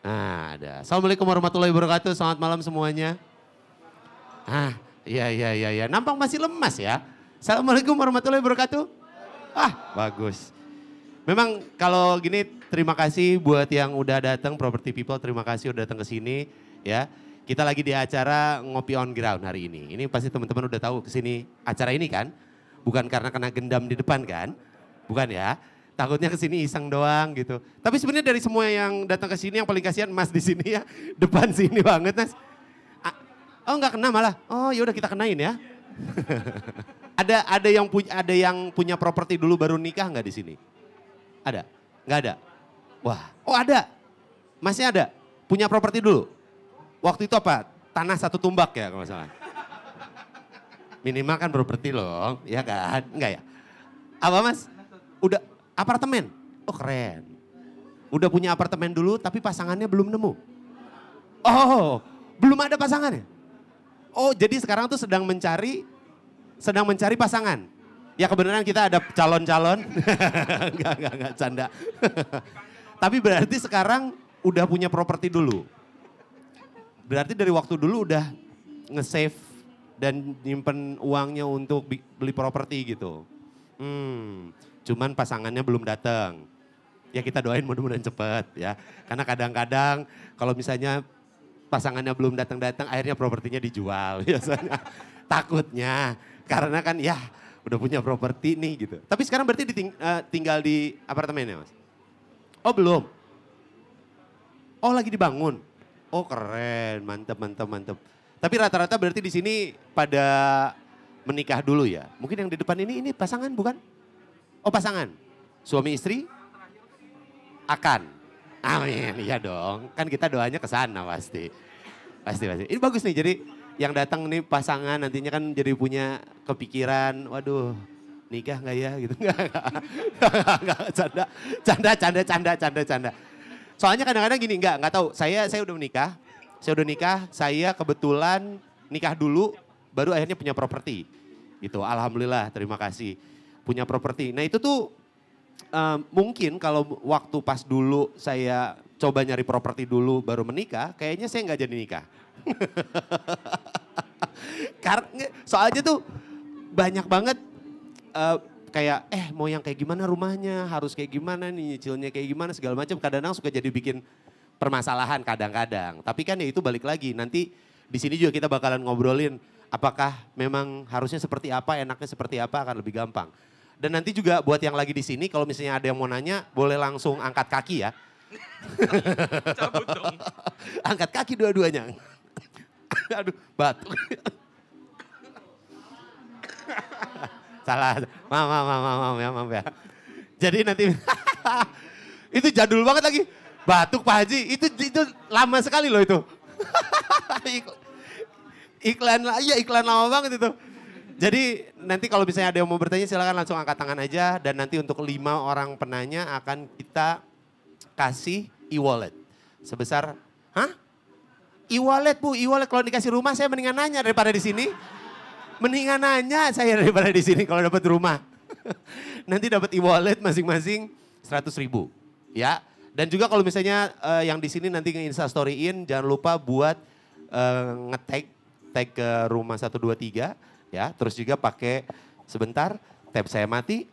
Nah, ada. Assalamualaikum warahmatullahi wabarakatuh. Selamat malam semuanya. Iya. Nampang masih lemas ya. Assalamualaikum warahmatullahi wabarakatuh. Bagus. Memang kalau gini terima kasih buat yang udah datang Property People, terima kasih udah datang ke sini ya. Kita lagi di acara Ngopi on Ground hari ini. Ini pasti teman-teman udah tahu ke sini acara ini kan? Bukan karena kena gendam di depan kan? Bukan ya. Takutnya ke sini iseng doang gitu. Tapi sebenarnya dari semua yang datang ke sini yang paling kasihan Mas di sini ya. Depan sini banget Mas. Oh enggak kena malah. Oh ya udah kita kenain ya. ada yang punya properti dulu baru nikah nggak di sini? Ada? Nggak ada? Wah, oh ada. Masih ada? Punya properti dulu? Waktu itu apa? Tanah satu tumbak ya kalau nggak salah. Minimal kan properti loh, ya kan? Enggak ya? Apa Mas? Udah apartemen? Oh keren. Udah punya apartemen dulu tapi pasangannya belum nemu? Oh, belum ada pasangannya? Oh jadi sekarang tuh sedang mencari pasangan? Ya kebenaran kita ada calon-calon. Enggak, canda. Tapi berarti sekarang udah punya properti dulu. Berarti dari waktu dulu udah nge-save dan nyimpen uangnya untuk beli properti gitu. Cuman pasangannya belum datang. Ya kita doain mudah-mudahan cepet ya. Karena kadang-kadang kalau misalnya pasangannya belum datang-datang akhirnya propertinya dijual biasanya. Takutnya karena kan ya udah punya properti nih gitu. Tapi sekarang berarti tinggal di apartemennya Mas? Oh belum? Oh lagi dibangun? Oh keren, mantep. Tapi rata-rata berarti di sini pada menikah dulu ya? Mungkin yang di depan ini pasangan bukan? Oh pasangan? Suami istri? Akan? Amin, iya dong. Kan kita doanya ke sana pasti. Pasti. Ini bagus nih, jadi yang datang nih pasangan nantinya kan jadi punya kepikiran, waduh nikah nggak ya gitu. Enggak, canda. Soalnya kadang-kadang gini, enggak tahu, saya udah menikah, saya kebetulan nikah dulu baru akhirnya punya properti. Gitu, alhamdulillah terima kasih punya properti. Nah itu tuh mungkin kalau waktu pas dulu saya coba nyari properti dulu baru menikah, kayaknya saya nggak jadi nikah. Karena soalnya tuh banyak banget kayak mau yang kayak gimana rumahnya, harus kayak gimana nih, nyicilnya kayak gimana segala macam. Kadang-kadang suka jadi bikin permasalahan kadang-kadang. Tapi kan ya itu balik lagi, nanti di sini juga kita bakalan ngobrolin apakah memang harusnya seperti apa, enaknya seperti apa akan lebih gampang. Dan nanti juga buat yang lagi di sini kalau misalnya ada yang mau nanya boleh langsung angkat kaki ya. Cabut dong. Angkat kaki dua-duanya. Aduh, batuk. Salah, maaf ya. Jadi nanti, itu jadul banget lagi. Batuk Pak Haji, itu lama sekali loh itu. Iklan lama banget itu. Jadi nanti kalau misalnya ada yang mau bertanya silakan langsung angkat tangan aja. Dan nanti untuk 5 orang penanya akan kita kasih e-wallet. Sebesar, e-wallet Bu, e-wallet kalau dikasih rumah saya mendingan nanya daripada di sini. Mendingan nanya saya daripada di sini kalau dapat rumah. Nanti dapat e-wallet masing-masing 100.000 ya. Dan juga kalau misalnya yang di sini nanti nge-insta storyin jangan lupa buat tag ke rumah 123 ya. Terus juga pakai sebentar tab saya mati.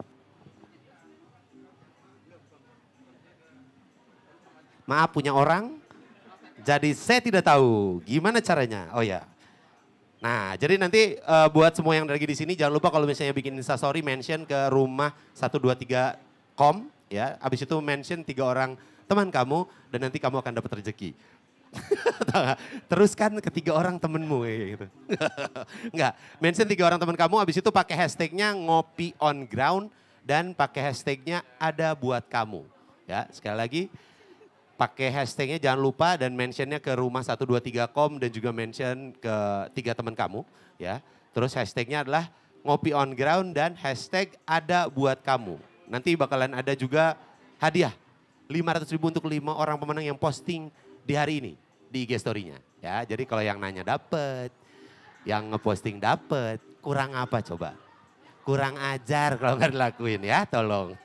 Maaf punya orang. Jadi saya tidak tahu gimana caranya. Oh ya. Nah, jadi nanti buat semua yang lagi di sini jangan lupa kalau misalnya bikin instastory mention ke rumah 123com ya. Habis itu mention 3 orang teman kamu dan nanti kamu akan dapat rezeki. Teruskan ke 3 orang temenmu gitu. Enggak, mention 3 orang teman kamu habis itu pakai hashtagnya ngopi on ground dan pakai hashtagnya ada buat kamu. Ya, sekali lagi pakai hashtagnya jangan lupa dan mentionnya ke rumah 123com dan juga mention ke 3 teman kamu ya. Terus hashtagnya adalah ngopi on ground dan hashtag ada buat kamu. Nanti bakalan ada juga hadiah 500.000 untuk 5 orang pemenang yang posting di hari ini di IG story-nya ya. Jadi kalau yang nanya dapet, yang ngeposting dapet, kurang apa coba? Kurang ajar kalau nggak dilakuin ya, tolong.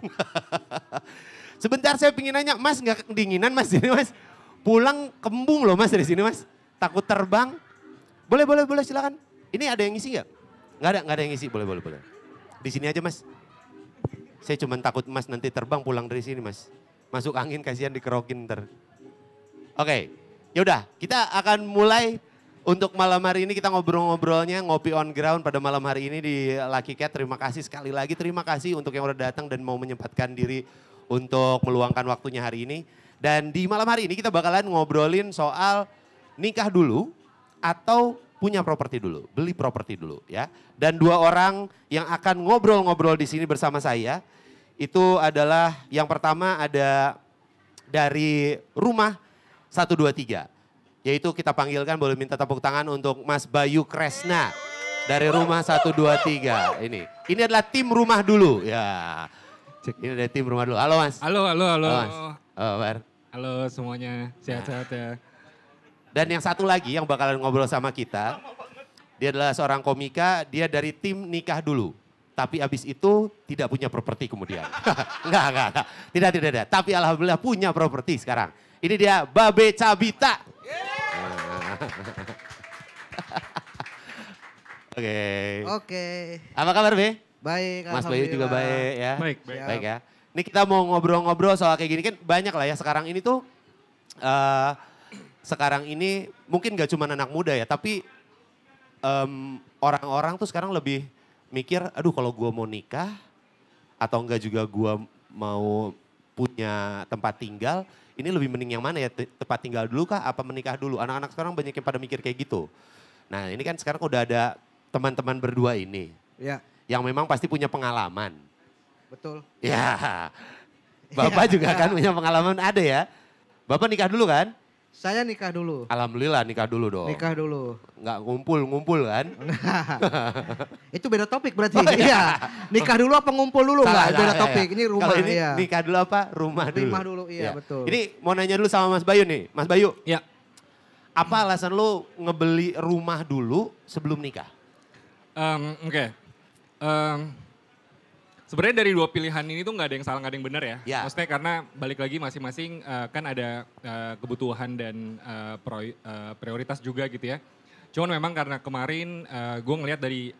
Sebentar saya pengen nanya, Mas nggak kedinginan Mas ini Mas? pulang kembung loh mas dari sini mas. Takut terbang. Boleh silakan. Ini ada yang ngisi nggak? Nggak ada yang ngisi, boleh. Di sini aja mas. Saya cuma takut mas nanti terbang pulang dari sini mas. Masuk angin kasihan dikerokin ntar. Oke, yaudah kita akan mulai untuk malam hari ini kita ngobrol-ngobrolnya, ngopi on ground pada malam hari ini di Lucky Cat. Terima kasih sekali lagi, terima kasih untuk yang udah datang dan mau menyempatkan diri untuk meluangkan waktunya hari ini. Dan di malam hari ini kita bakalan ngobrolin soal nikah dulu atau punya properti dulu, beli properti dulu ya. Dan dua orang yang akan ngobrol-ngobrol di sini bersama saya itu adalah yang pertama ada dari rumah 123. Yaitu kita panggilkan, boleh minta tepuk tangan untuk Mas Bayu Kresna dari rumah 123 ini. Ini adalah tim rumah dulu ya. Ini ada tim rumah dulu. Halo Mas. Halo. Halo Mas. Halo semuanya, sehat-sehat ya. Dan yang satu lagi yang bakalan ngobrol sama kita, dia adalah seorang komika, dia dari tim nikah dulu. Tapi abis itu tidak punya properti kemudian. Enggak. Tidak. Tapi alhamdulillah punya properti sekarang. Ini dia Babe Cabita. Oke. Apa kabar Be? Baik, Mas Bayu juga baik ya. Baik. Ya. Ini kita mau ngobrol-ngobrol soal kayak gini kan banyak lah ya sekarang ini tuh. Sekarang ini mungkin gak cuma anak muda ya tapi orang-orang tuh sekarang lebih mikir aduh kalau gue mau nikah atau enggak juga gue mau punya tempat tinggal. Ini lebih mending yang mana ya, tempat tinggal dulu kah apa menikah dulu? Anak-anak sekarang banyak yang pada mikir kayak gitu. Nah ini kan sekarang udah ada teman-teman berdua ini. Ya. Yang memang pasti punya pengalaman. Betul. Ya, Bapak juga kan punya pengalaman ada ya. Bapak nikah dulu kan? Saya nikah dulu. Alhamdulillah nikah dulu dong. Nikah dulu. Nggak ngumpul kan? Itu beda topik berarti. Iya. Nikah dulu apa ngumpul dulu? Enggak, beda topik. Ini rumah. Kalau ini iya. nikah dulu apa? Rumah dulu. Rumah dulu, iya betul. Ini mau nanya dulu sama Mas Bayu nih. Mas Bayu, Ya. apa alasan lu ngebeli rumah dulu sebelum nikah? Oke. Sebenarnya dari dua pilihan ini tuh nggak ada yang salah, nggak ada yang benar ya. Ya. Maksudnya karena balik lagi masing-masing kan ada kebutuhan dan prioritas juga gitu ya. Cuman memang karena kemarin gue ngelihat dari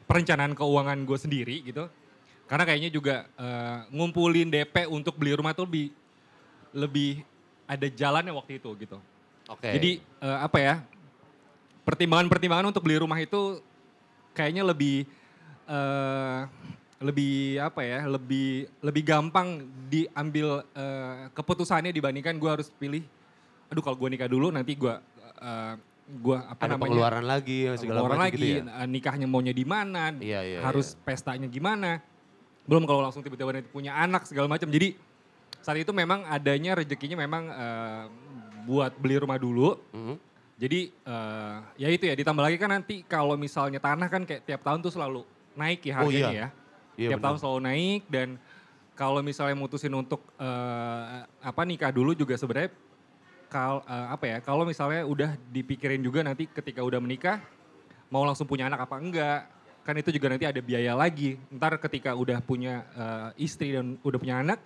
perencanaan keuangan gue sendiri gitu. Karena kayaknya juga ngumpulin DP untuk beli rumah tuh lebih ada jalannya waktu itu gitu. Oke. Jadi pertimbangan-pertimbangan untuk beli rumah itu kayaknya lebih lebih gampang diambil keputusannya dibandingkan gue harus pilih. Aduh kalau gue nikah dulu nanti gue ada pengeluaran lagi segala macam gitu ya. Nikahnya maunya di mana, harus pestanya gimana. Belum kalau langsung tiba-tiba nanti punya anak segala macam. Jadi saat itu memang adanya rezekinya memang buat beli rumah dulu. Jadi ya itu ya, ditambah lagi kan nanti kalau misalnya tanah kan kayak tiap tahun tuh selalu naik ya harganya ya. Tiap tahun selalu naik dan kalau misalnya mutusin untuk nikah dulu juga sebenarnya kalau misalnya udah dipikirin juga nanti ketika udah menikah mau langsung punya anak apa enggak. Kan itu juga nanti ada biaya lagi. Ntar ketika udah punya istri dan udah punya anak,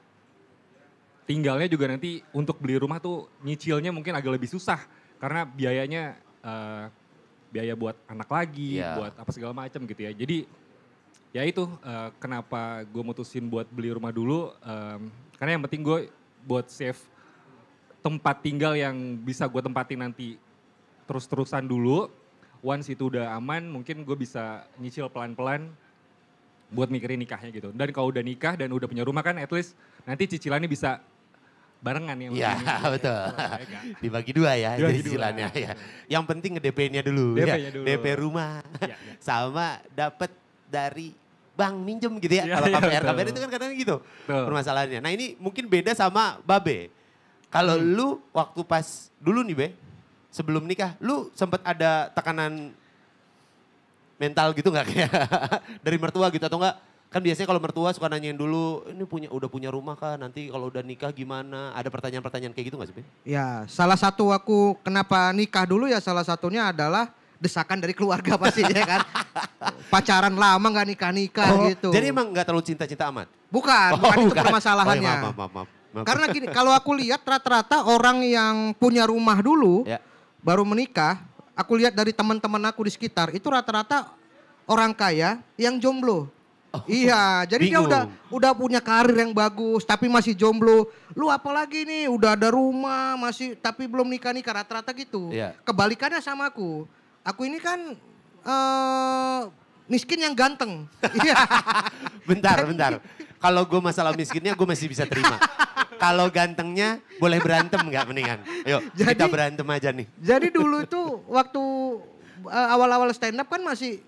tinggalnya juga nanti untuk beli rumah tuh nyicilnya mungkin agak lebih susah. Karena biayanya biaya buat anak lagi, buat apa segala macam gitu ya. Jadi ya itu kenapa gue mutusin buat beli rumah dulu. Karena yang penting gue buat save tempat tinggal yang bisa gue tempatin nanti terus-terusan dulu. Once itu udah aman mungkin gue bisa nyicil pelan-pelan buat mikirin nikahnya gitu. Dan kalau udah nikah dan udah punya rumah kan at least nanti cicilannya bisa barengan ya. Iya betul. Dibagi dua ya cicilannya ya. Yang penting nge-DP-nya dulu. DP rumah sama dapat dari bank minjem gitu ya. Kalau KPR itu kan kadang gitu permasalahannya. Nah ini mungkin beda sama Babe. Kalau lu waktu pas dulu nih Be, sebelum nikah, lu sempat ada tekanan mental gitu gak kayak dari mertua gitu atau enggak? Kan biasanya kalau mertua suka nanyain dulu, ini udah punya rumah kah, nanti kalau udah nikah gimana? Ada pertanyaan-pertanyaan kayak gitu gak sih Ben? Ya salah satu aku kenapa nikah dulu ya salah satunya adalah desakan dari keluarga pasti ya kan. Pacaran lama gak nikah-nikah gitu. Jadi emang gak terlalu cinta-cinta amat? Bukan itu permasalahannya. Maaf. Karena gini, kalau aku lihat rata-rata orang yang punya rumah dulu, baru menikah, aku lihat dari teman-teman aku di sekitar, itu rata-rata orang kaya yang jomblo. Iya, jadi dia udah punya karir yang bagus, tapi masih jomblo. Lu apalagi nih, udah ada rumah, masih tapi belum nikah-nikah, rata-rata gitu. Kebalikannya sama aku. Aku ini kan miskin yang ganteng. Bentar. Kalau gue masalah miskinnya gue masih bisa terima. Kalau gantengnya boleh berantem nggak mendingan? Ayo kita berantem aja nih. Jadi dulu itu waktu awal-awal stand up kan masih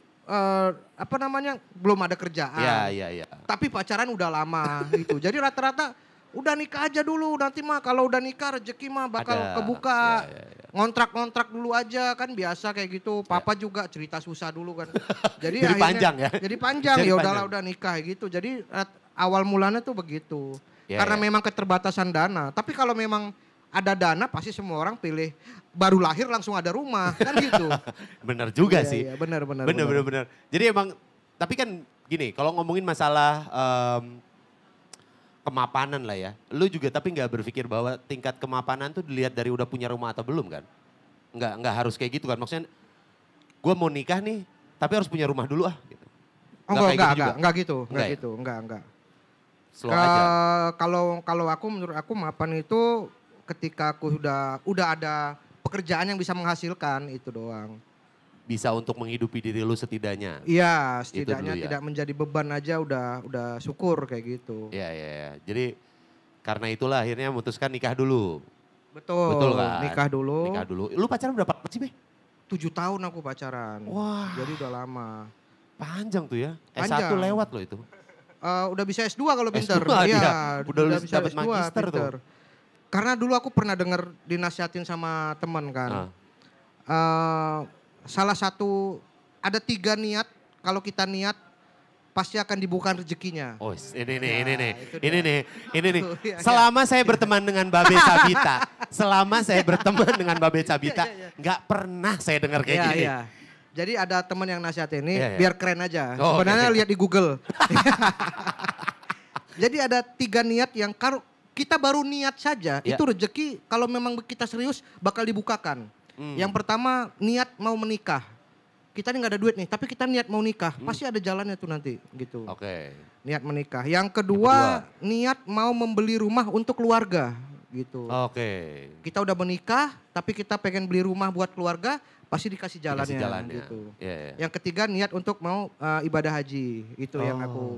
belum ada kerjaan. Iya. Tapi pacaran udah lama gitu. Jadi rata-rata udah nikah aja dulu, nanti mah kalau udah nikah rezeki mah bakal kebuka. Ngontrak-ngontrak dulu aja kan biasa kayak gitu. Papa juga cerita susah dulu kan. Jadi panjang ya. Jadi panjang ya udahlah udah nikah gitu. Jadi awal mulanya tuh begitu. Karena memang keterbatasan dana. Tapi kalau memang ada dana pasti semua orang pilih baru lahir langsung ada rumah kan gitu. Bener juga sih. Iya, bener. Jadi emang tapi kan gini kalau ngomongin masalah kemapanan lah ya. Lu juga tapi nggak berpikir bahwa tingkat kemapanan tuh dilihat dari udah punya rumah atau belum kan? Nggak harus kayak gitu kan. Maksudnya gue mau nikah nih tapi harus punya rumah dulu ah. Gitu. Enggak gitu. Slow aja. Kalau aku menurut aku mapan itu ketika aku udah ada pekerjaan yang bisa menghasilkan itu doang. Bisa untuk menghidupi diri lu setidaknya. Iya, setidaknya tidak menjadi beban aja udah syukur kayak gitu. Iya. Jadi karena itulah akhirnya memutuskan nikah dulu. Betul kan? Nikah dulu. Lu pacaran berapa lama sih, Be? 7 tahun aku pacaran. Wah. Jadi udah lama. Panjang tuh ya. Panjang. S1 lewat loh itu. Udah bisa S2 kalau pinter. Iya, udah bisa dapat magister pinter. Tuh. Karena dulu aku pernah dengar dinasihatin sama teman kan. Salah satu, ada 3 niat, kalau kita niat pasti akan dibuka rezekinya. Oh ini nih. Selama saya berteman dengan Babe Sabita, nggak pernah saya dengar kayak gini. Iya. Jadi ada teman yang nasihatin ini biar keren aja. Sebenarnya lihat di Google. Jadi ada 3 niat yang kalau kita baru niat saja, itu rezeki kalau memang kita serius bakal dibukakan. Yang pertama niat mau menikah. Kita nih gak ada duit nih, tapi kita niat mau nikah. Pasti ada jalannya tuh nanti gitu. Oke. Niat menikah. Yang kedua niat mau membeli rumah untuk keluarga gitu. Oke. Kita udah menikah, tapi kita pengen beli rumah buat keluarga, pasti dikasih jalannya. Gitu. Yang ketiga niat untuk mau ibadah haji. Itu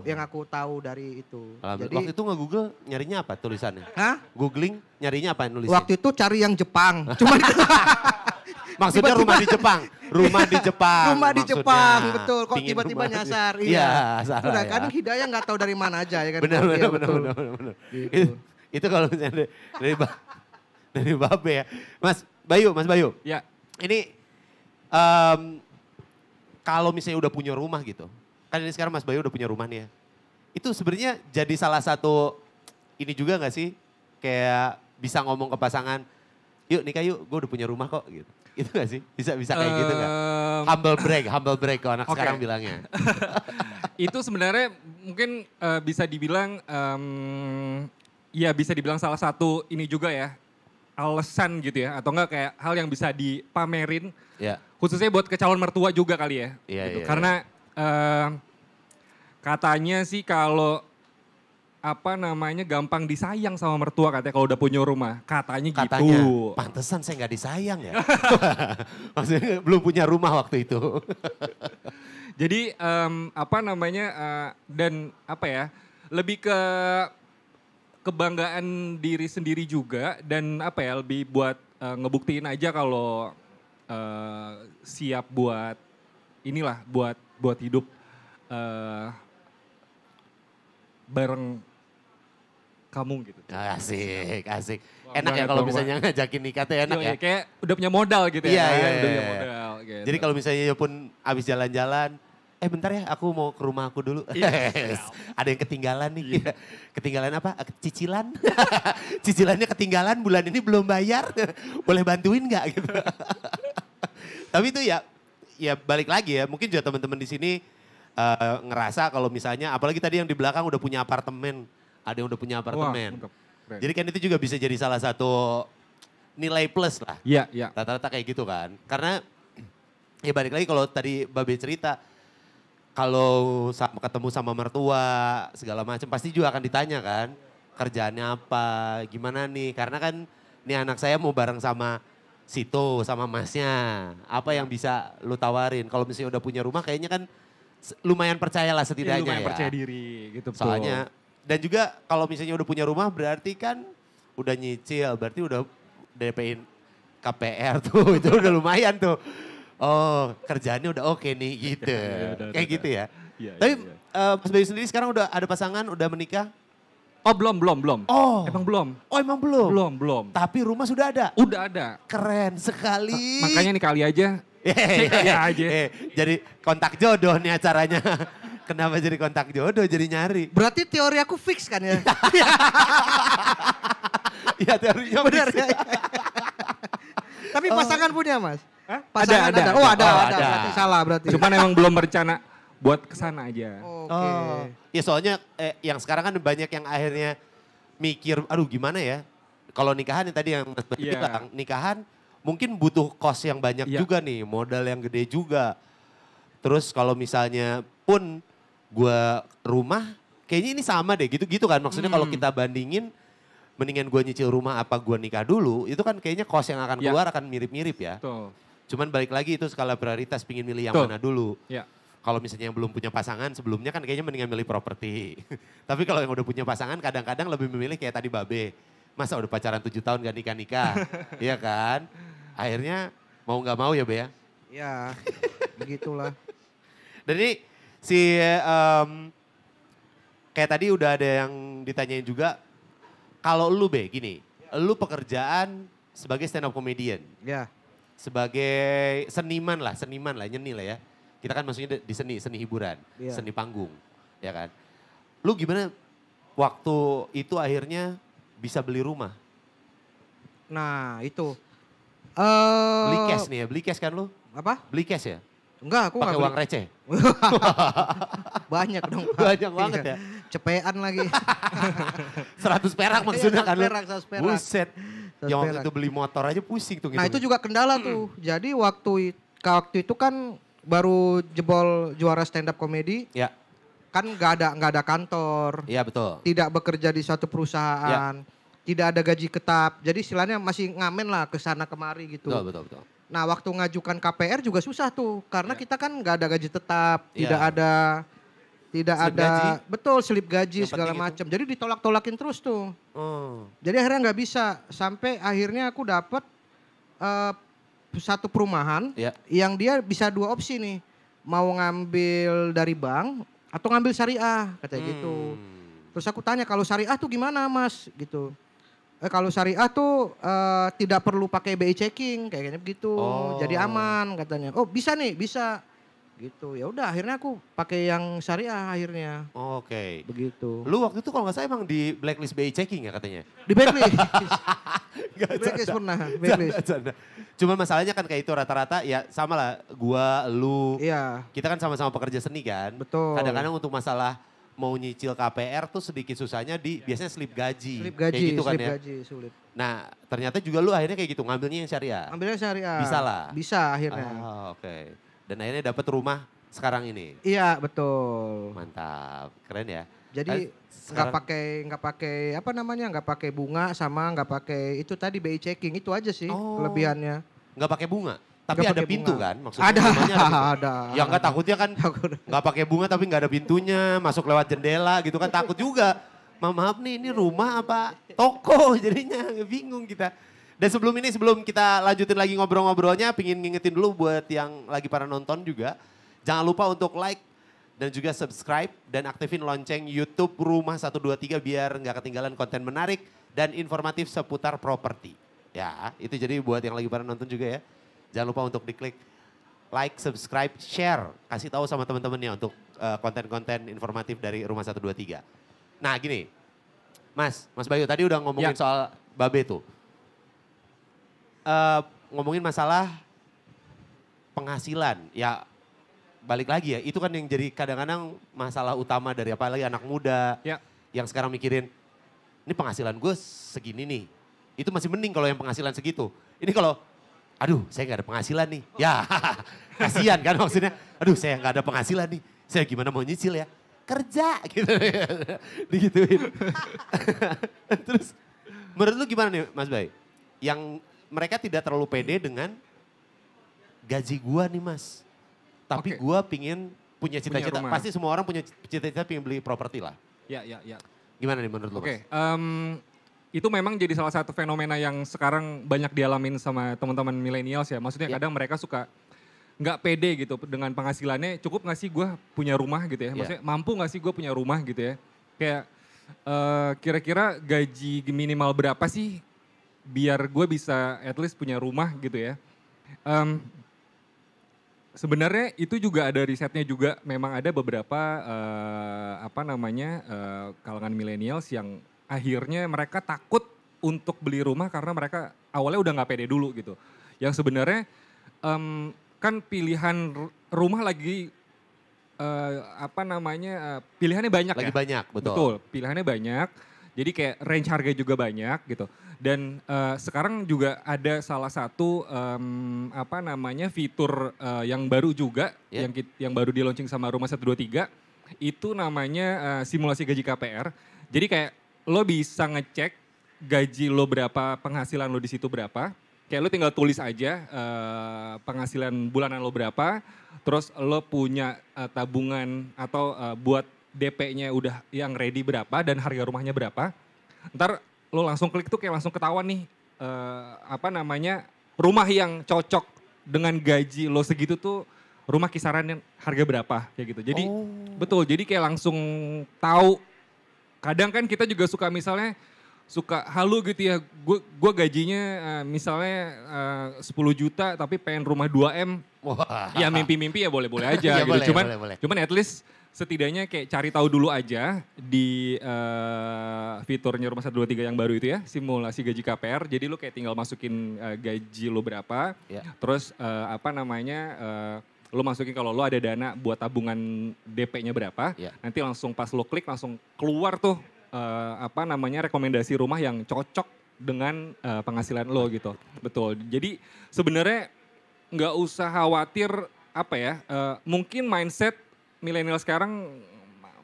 yang aku tahu dari itu. Jadi waktu itu nge-google nyarinya apa tulisannya? Hah? Googling nyarinya apa nulisnya? Waktu itu cari yang Jepang. Cuman maksudnya rumah di Jepang. Rumah di Jepang, betul. Kok tiba-tiba nyasar? Iya, salah. Sudah kadang hidayah nggak tahu dari mana aja ya kan. Benar. Gitu. Itu kalau misalnya dari Babe ya. Mas Bayu. Ya. Ini kalau misalnya udah punya rumah gitu. Kan ini sekarang Mas Bayu udah punya rumah nih ya. Itu sebenarnya jadi salah satu ini juga gak sih? Kayak bisa ngomong ke pasangan, yuk nikah yuk, gue udah punya rumah kok gitu. Itu gak sih? Bisa kayak gitu gak? Humble brag kalau anak sekarang bilangnya. Itu sebenarnya mungkin bisa dibilang, ya bisa dibilang salah satu ini juga ya, alasan gitu ya. Atau enggak kayak hal yang bisa dipamerin. Khususnya buat ke calon mertua juga kali ya. Gitu. Karena katanya sih kalau gampang disayang sama mertua katanya kalau udah punya rumah. Katanya gitu. Pantesan saya nggak disayang ya. Maksudnya belum punya rumah waktu itu. Jadi dan lebih ke kebanggaan diri sendiri juga dan lebih buat ngebuktiin aja kalau siap buat buat hidup bareng kamu gitu. Asik. Enak ya kalau misalnya ngajakin nikah tuh enak ya. Kayak udah punya modal gitu ya. Iya. Udah punya modal gitu. Jadi kalau misalnya pun abis jalan-jalan, bentar ya aku mau ke rumah aku dulu. Ada yang ketinggalan nih. Ketinggalan apa? Cicilan. Cicilannya ketinggalan bulan ini belum bayar. Boleh bantuin gak gitu. Tapi itu ya balik lagi ya. Mungkin juga teman-teman di sini ngerasa kalau misalnya apalagi tadi yang di belakang udah punya apartemen. Ada yang udah punya apartemen. keren. Jadi kan itu juga bisa jadi salah satu nilai plus lah. Iya, iya. Rata-rata kayak gitu kan. Karena ya balik lagi kalau tadi Babe cerita, kalau ketemu sama mertua segala macam pasti juga akan ditanya kan, kerjaannya apa, gimana nih. Karena kan nih anak saya mau bareng sama Sito, sama masnya. Apa yang bisa lu tawarin? Kalau misalnya udah punya rumah kayaknya kan lumayan percaya lah setidaknya lumayan ya. percaya diri gitu. Soalnya, dan juga kalau misalnya udah punya rumah berarti kan udah nyicil, berarti udah DP-in KPR tuh, itu udah lumayan tuh. Oh kerjaannya udah oke nih gitu. Kayak gitu ya. Iya, Tapi iya. Mas Bayu sendiri sekarang udah ada pasangan, udah menikah? Oh belum. Oh. Emang belum? Oh emang belum? Belum. Tapi rumah sudah ada? Udah ada. Keren sekali. Makanya nih kali aja. Aja. Jadi kontak jodoh nih acaranya. Kenapa jadi kontak jodoh, jadi nyari? Berarti teori aku fix kan ya? Iya teorinya Benar fix. ya? Tapi pasangan punya Mas? Hah? Pasangan Ada. Oh ada. ada. Berarti salah berarti. Cuman emang belum berencana buat kesana aja. Oke. Oh. Ya soalnya yang sekarang kan banyak yang akhirnya mikir, aduh gimana ya. Kalau nikahan yang tadi yang Mas Bayu Iya. bilang, nikahan mungkin butuh kos yang banyak Iya. juga nih, modal yang gede juga. Terus kalau misalnya pun gua rumah, kayaknya ini sama deh gitu-gitu kan. Maksudnya kalau kita bandingin, mendingan gua nyicil rumah apa gua nikah dulu, itu kan kayaknya kos yang akan keluar akan mirip-mirip ya. Betul. Cuman balik lagi itu skala prioritas, pingin milih yang Betul. mana dulu. Ya. Kalau misalnya yang belum punya pasangan sebelumnya kan kayaknya mendingan milih properti. Tapi kalau yang udah punya pasangan kadang-kadang lebih memilih kayak tadi Babe. Masa udah pacaran 7 tahun gak nikah-nikah, iya kan? Akhirnya mau gak mau ya Be ya? Ya, begitulah. Dan ini kayak tadi udah ada yang ditanyain juga, kalau lu Be gini, lu pekerjaan sebagai stand up comedian, Ya. sebagai seniman lah, nyeni lah ya. Kita kan maksudnya di seni hiburan, Iya. seni panggung, ya kan. Lu gimana waktu itu akhirnya bisa beli rumah? Nah itu. Beli cash nih ya, beli cash kan lu? Apa? Beli cash ya? Enggak, aku Pakai nggak uang beli. receh? Banyak dong. Pak. Banyak banget Iya. ya. Cepean lagi. 100 perak maksudnya kan lu? 100 perak. Buset. 100 Yang waktu perak. itu beli motor aja pusing tuh. Nah itu juga kendala tuh. Jadi waktu itu kan baru jebol juara stand up komedi. Ya, Kan nggak ada kantor. iya betul. Tidak bekerja di suatu perusahaan. Tidak ada gaji tetap. Jadi istilahnya masih ngamen lah ke sana kemari gitu. Betul. Nah waktu ngajukan KPR juga susah tuh. Karena kita kan nggak ada gaji tetap. Iya. Tidak Slip ada. gaji. Betul slip gaji Yang segala penting itu. macam. Jadi ditolak-tolakin terus tuh. Oh. Jadi akhirnya nggak bisa. Sampai akhirnya aku dapat satu perumahan Ya. yang dia bisa 2 opsi nih. Mau ngambil dari bank atau ngambil syariah katanya gitu. Terus aku tanya kalau syariah tuh gimana Mas gitu. Kalau syariah tuh tidak perlu pakai BI checking kayaknya begitu. Oh. Jadi aman katanya. Oh bisa nih bisa gitu. Ya udah akhirnya aku pakai yang syariah akhirnya Oke. begitu. Lu waktu itu kalau nggak salah emang di blacklist BI checking ya katanya? Di blacklist. Gak Di blacklist pernah. Blacklist. Cuman masalahnya kan kayak itu rata-rata ya sama lah gua, lu. Iya. Kita kan sama-sama pekerja seni kan. Betul. Kadang-kadang untuk masalah mau nyicil KPR tuh sedikit susahnya di biasanya slip gaji. Slip Kayak gaji, gitu kan slip ya. gaji sulit. Nah ternyata juga lu akhirnya kayak gitu ngambilnya yang syariah. Ambilnya syariah. Bisa lah. Bisa akhirnya. Oh, oke. Dan akhirnya dapat rumah sekarang ini. Iya betul. Mantap, keren ya. Jadi Sekarang- nggak pakai apa namanya nggak pakai bunga sama nggak pakai itu tadi BI checking itu aja sih Oh. kelebihannya. Nggak pakai bunga, tapi Nggak ada pakai pintu bunga. kan? Maksudnya Ada, rumahnya pintu. ada. Ya nggak takutnya kan nggak pakai bunga tapi nggak ada pintunya, masuk lewat jendela gitu kan takut juga. Maaf nih ini rumah apa toko jadinya bingung kita. Dan sebelum kita lanjutin lagi ngobrol-ngobrolnya, pingin ngingetin dulu buat yang lagi para nonton juga. Jangan lupa untuk like dan juga subscribe dan aktifin lonceng YouTube Rumah 123 biar nggak ketinggalan konten menarik dan informatif seputar properti. Ya, itu jadi buat yang lagi pada nonton juga ya. Jangan lupa untuk diklik like, subscribe, share. Kasih tahu sama teman-temannya untuk konten-konten informatif dari Rumah 123. Nah gini, Mas Bayu tadi udah ngomongin Ya. soal Babe tuh. Ngomongin masalah penghasilan. Ya balik lagi ya, itu kan yang jadi kadang-kadang masalah utama dari apalagi anak muda. Ya. Yang sekarang mikirin, ini penghasilan gue segini nih. Itu masih mending kalau yang penghasilan segitu. Ini kalau, aduh saya nggak ada penghasilan nih. Ya kasihan kan maksudnya. Aduh saya nggak ada penghasilan nih. Saya gimana mau nyicil ya? Kerja gitu. Digituin. Terus menurut lu gimana nih Mas Bay? Yang mereka tidak terlalu pede dengan gaji gua nih Mas. Tapi gua pingin punya cita-cita. Pasti semua orang punya cita-cita pingin beli properti lah. Ya. Gimana nih menurut lu Mas? Itu memang jadi salah satu fenomena yang sekarang banyak dialamin sama teman-teman millennials ya. Maksudnya kadang mereka suka nggak pede gitu dengan penghasilannya. Cukup nggak sih gue punya rumah gitu ya. Maksudnya mampu nggak sih gue punya rumah gitu ya. Kayak kira-kira gaji minimal berapa sih biar gue bisa at least punya rumah gitu ya. Sebenarnya itu juga ada risetnya juga. Memang ada beberapa kalangan millennials yang akhirnya mereka takut untuk beli rumah karena mereka awalnya udah nggak pede dulu gitu. Yang sebenarnya kan pilihan rumah lagi pilihannya banyak lagi ya. Banyak, betul. Betul, pilihannya banyak. Jadi kayak range harga juga banyak gitu. Dan sekarang juga ada salah satu fitur yang baru juga yang baru di launching sama Rumah 123 itu namanya simulasi gaji KPR. Jadi kayak lo bisa ngecek gaji lo berapa, penghasilan lo di situ berapa. Kayak lo tinggal tulis aja penghasilan bulanan lo berapa, terus lo punya tabungan atau buat DP-nya udah yang ready berapa dan harga rumahnya berapa. Ntar lo langsung klik tuh kayak langsung ketahuan nih rumah yang cocok dengan gaji lo segitu tuh rumah kisarannya harga berapa kayak gitu. Jadi betul, jadi kayak langsung tahu. Kadang kan kita juga suka misalnya suka halu gitu ya, gue gajinya misalnya 10 juta tapi pengen rumah 2M. Wah. Ya mimpi-mimpi ya boleh-boleh aja ya, gitu. boleh. Cuman at least setidaknya kayak cari tahu dulu aja di fiturnya Rumah 123 yang baru itu ya, simulasi gaji KPR. Jadi lu kayak tinggal masukin gaji lu berapa, terus lu masukin kalau lu ada dana buat tabungan DP-nya berapa, nanti langsung pas lu klik langsung keluar tuh rekomendasi rumah yang cocok dengan penghasilan lo gitu. Betul. Jadi sebenarnya nggak usah khawatir mungkin mindset milenial sekarang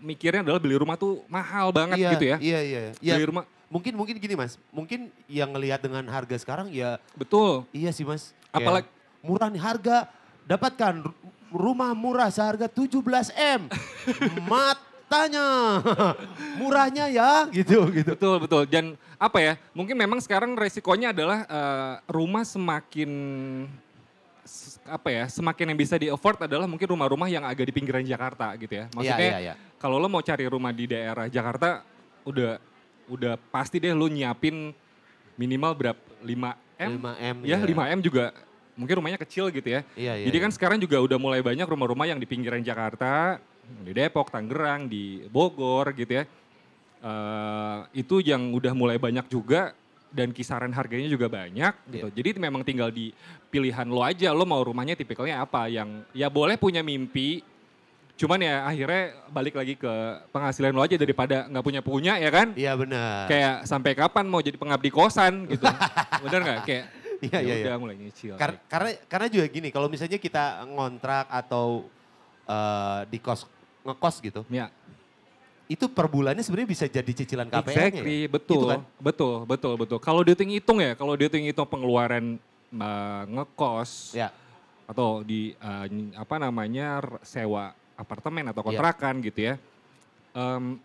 mikirnya adalah beli rumah tuh mahal banget gitu ya. Iya. Beli rumah. Mungkin gini Mas, mungkin yang ngelihat dengan harga sekarang ya. Betul. Iya sih Mas. Apalagi murah nih harga. Dapatkan rumah murah seharga 17M. Matanya. Murahnya ya gitu. Betul. Dan mungkin memang sekarang resikonya adalah rumah semakin yang bisa di afford adalah mungkin rumah-rumah yang agak di pinggiran Jakarta gitu ya. Maksudnya kalau lo mau cari rumah di daerah Jakarta udah pasti deh lo nyiapin minimal berapa 5M. 5M. Ya 5M juga. Mungkin rumahnya kecil gitu ya. Jadi kan sekarang juga udah mulai banyak rumah-rumah yang di pinggiran Jakarta, di Depok, Tangerang, di Bogor gitu ya. Itu yang udah mulai banyak juga dan kisaran harganya juga banyak gitu. Jadi memang tinggal di pilihan lo aja, lo mau rumahnya tipikalnya apa yang ya boleh punya mimpi. Cuman ya akhirnya balik lagi ke penghasilan lo aja daripada nggak punya ya kan? Iya benar. Kayak sampai kapan mau jadi pengabdi kosan gitu. Bener nggak? Kayak Iya. Udah mulai nyicil. Karena juga gini, kalau misalnya kita ngontrak atau ngekos gitu. Ya. Itu per bulannya sebenarnya bisa jadi cicilan KPR-nya. Exactly, betul. Gitu kan? Betul. Kalau dihitung pengeluaran ngekos atau di sewa apartemen atau kontrakan gitu ya.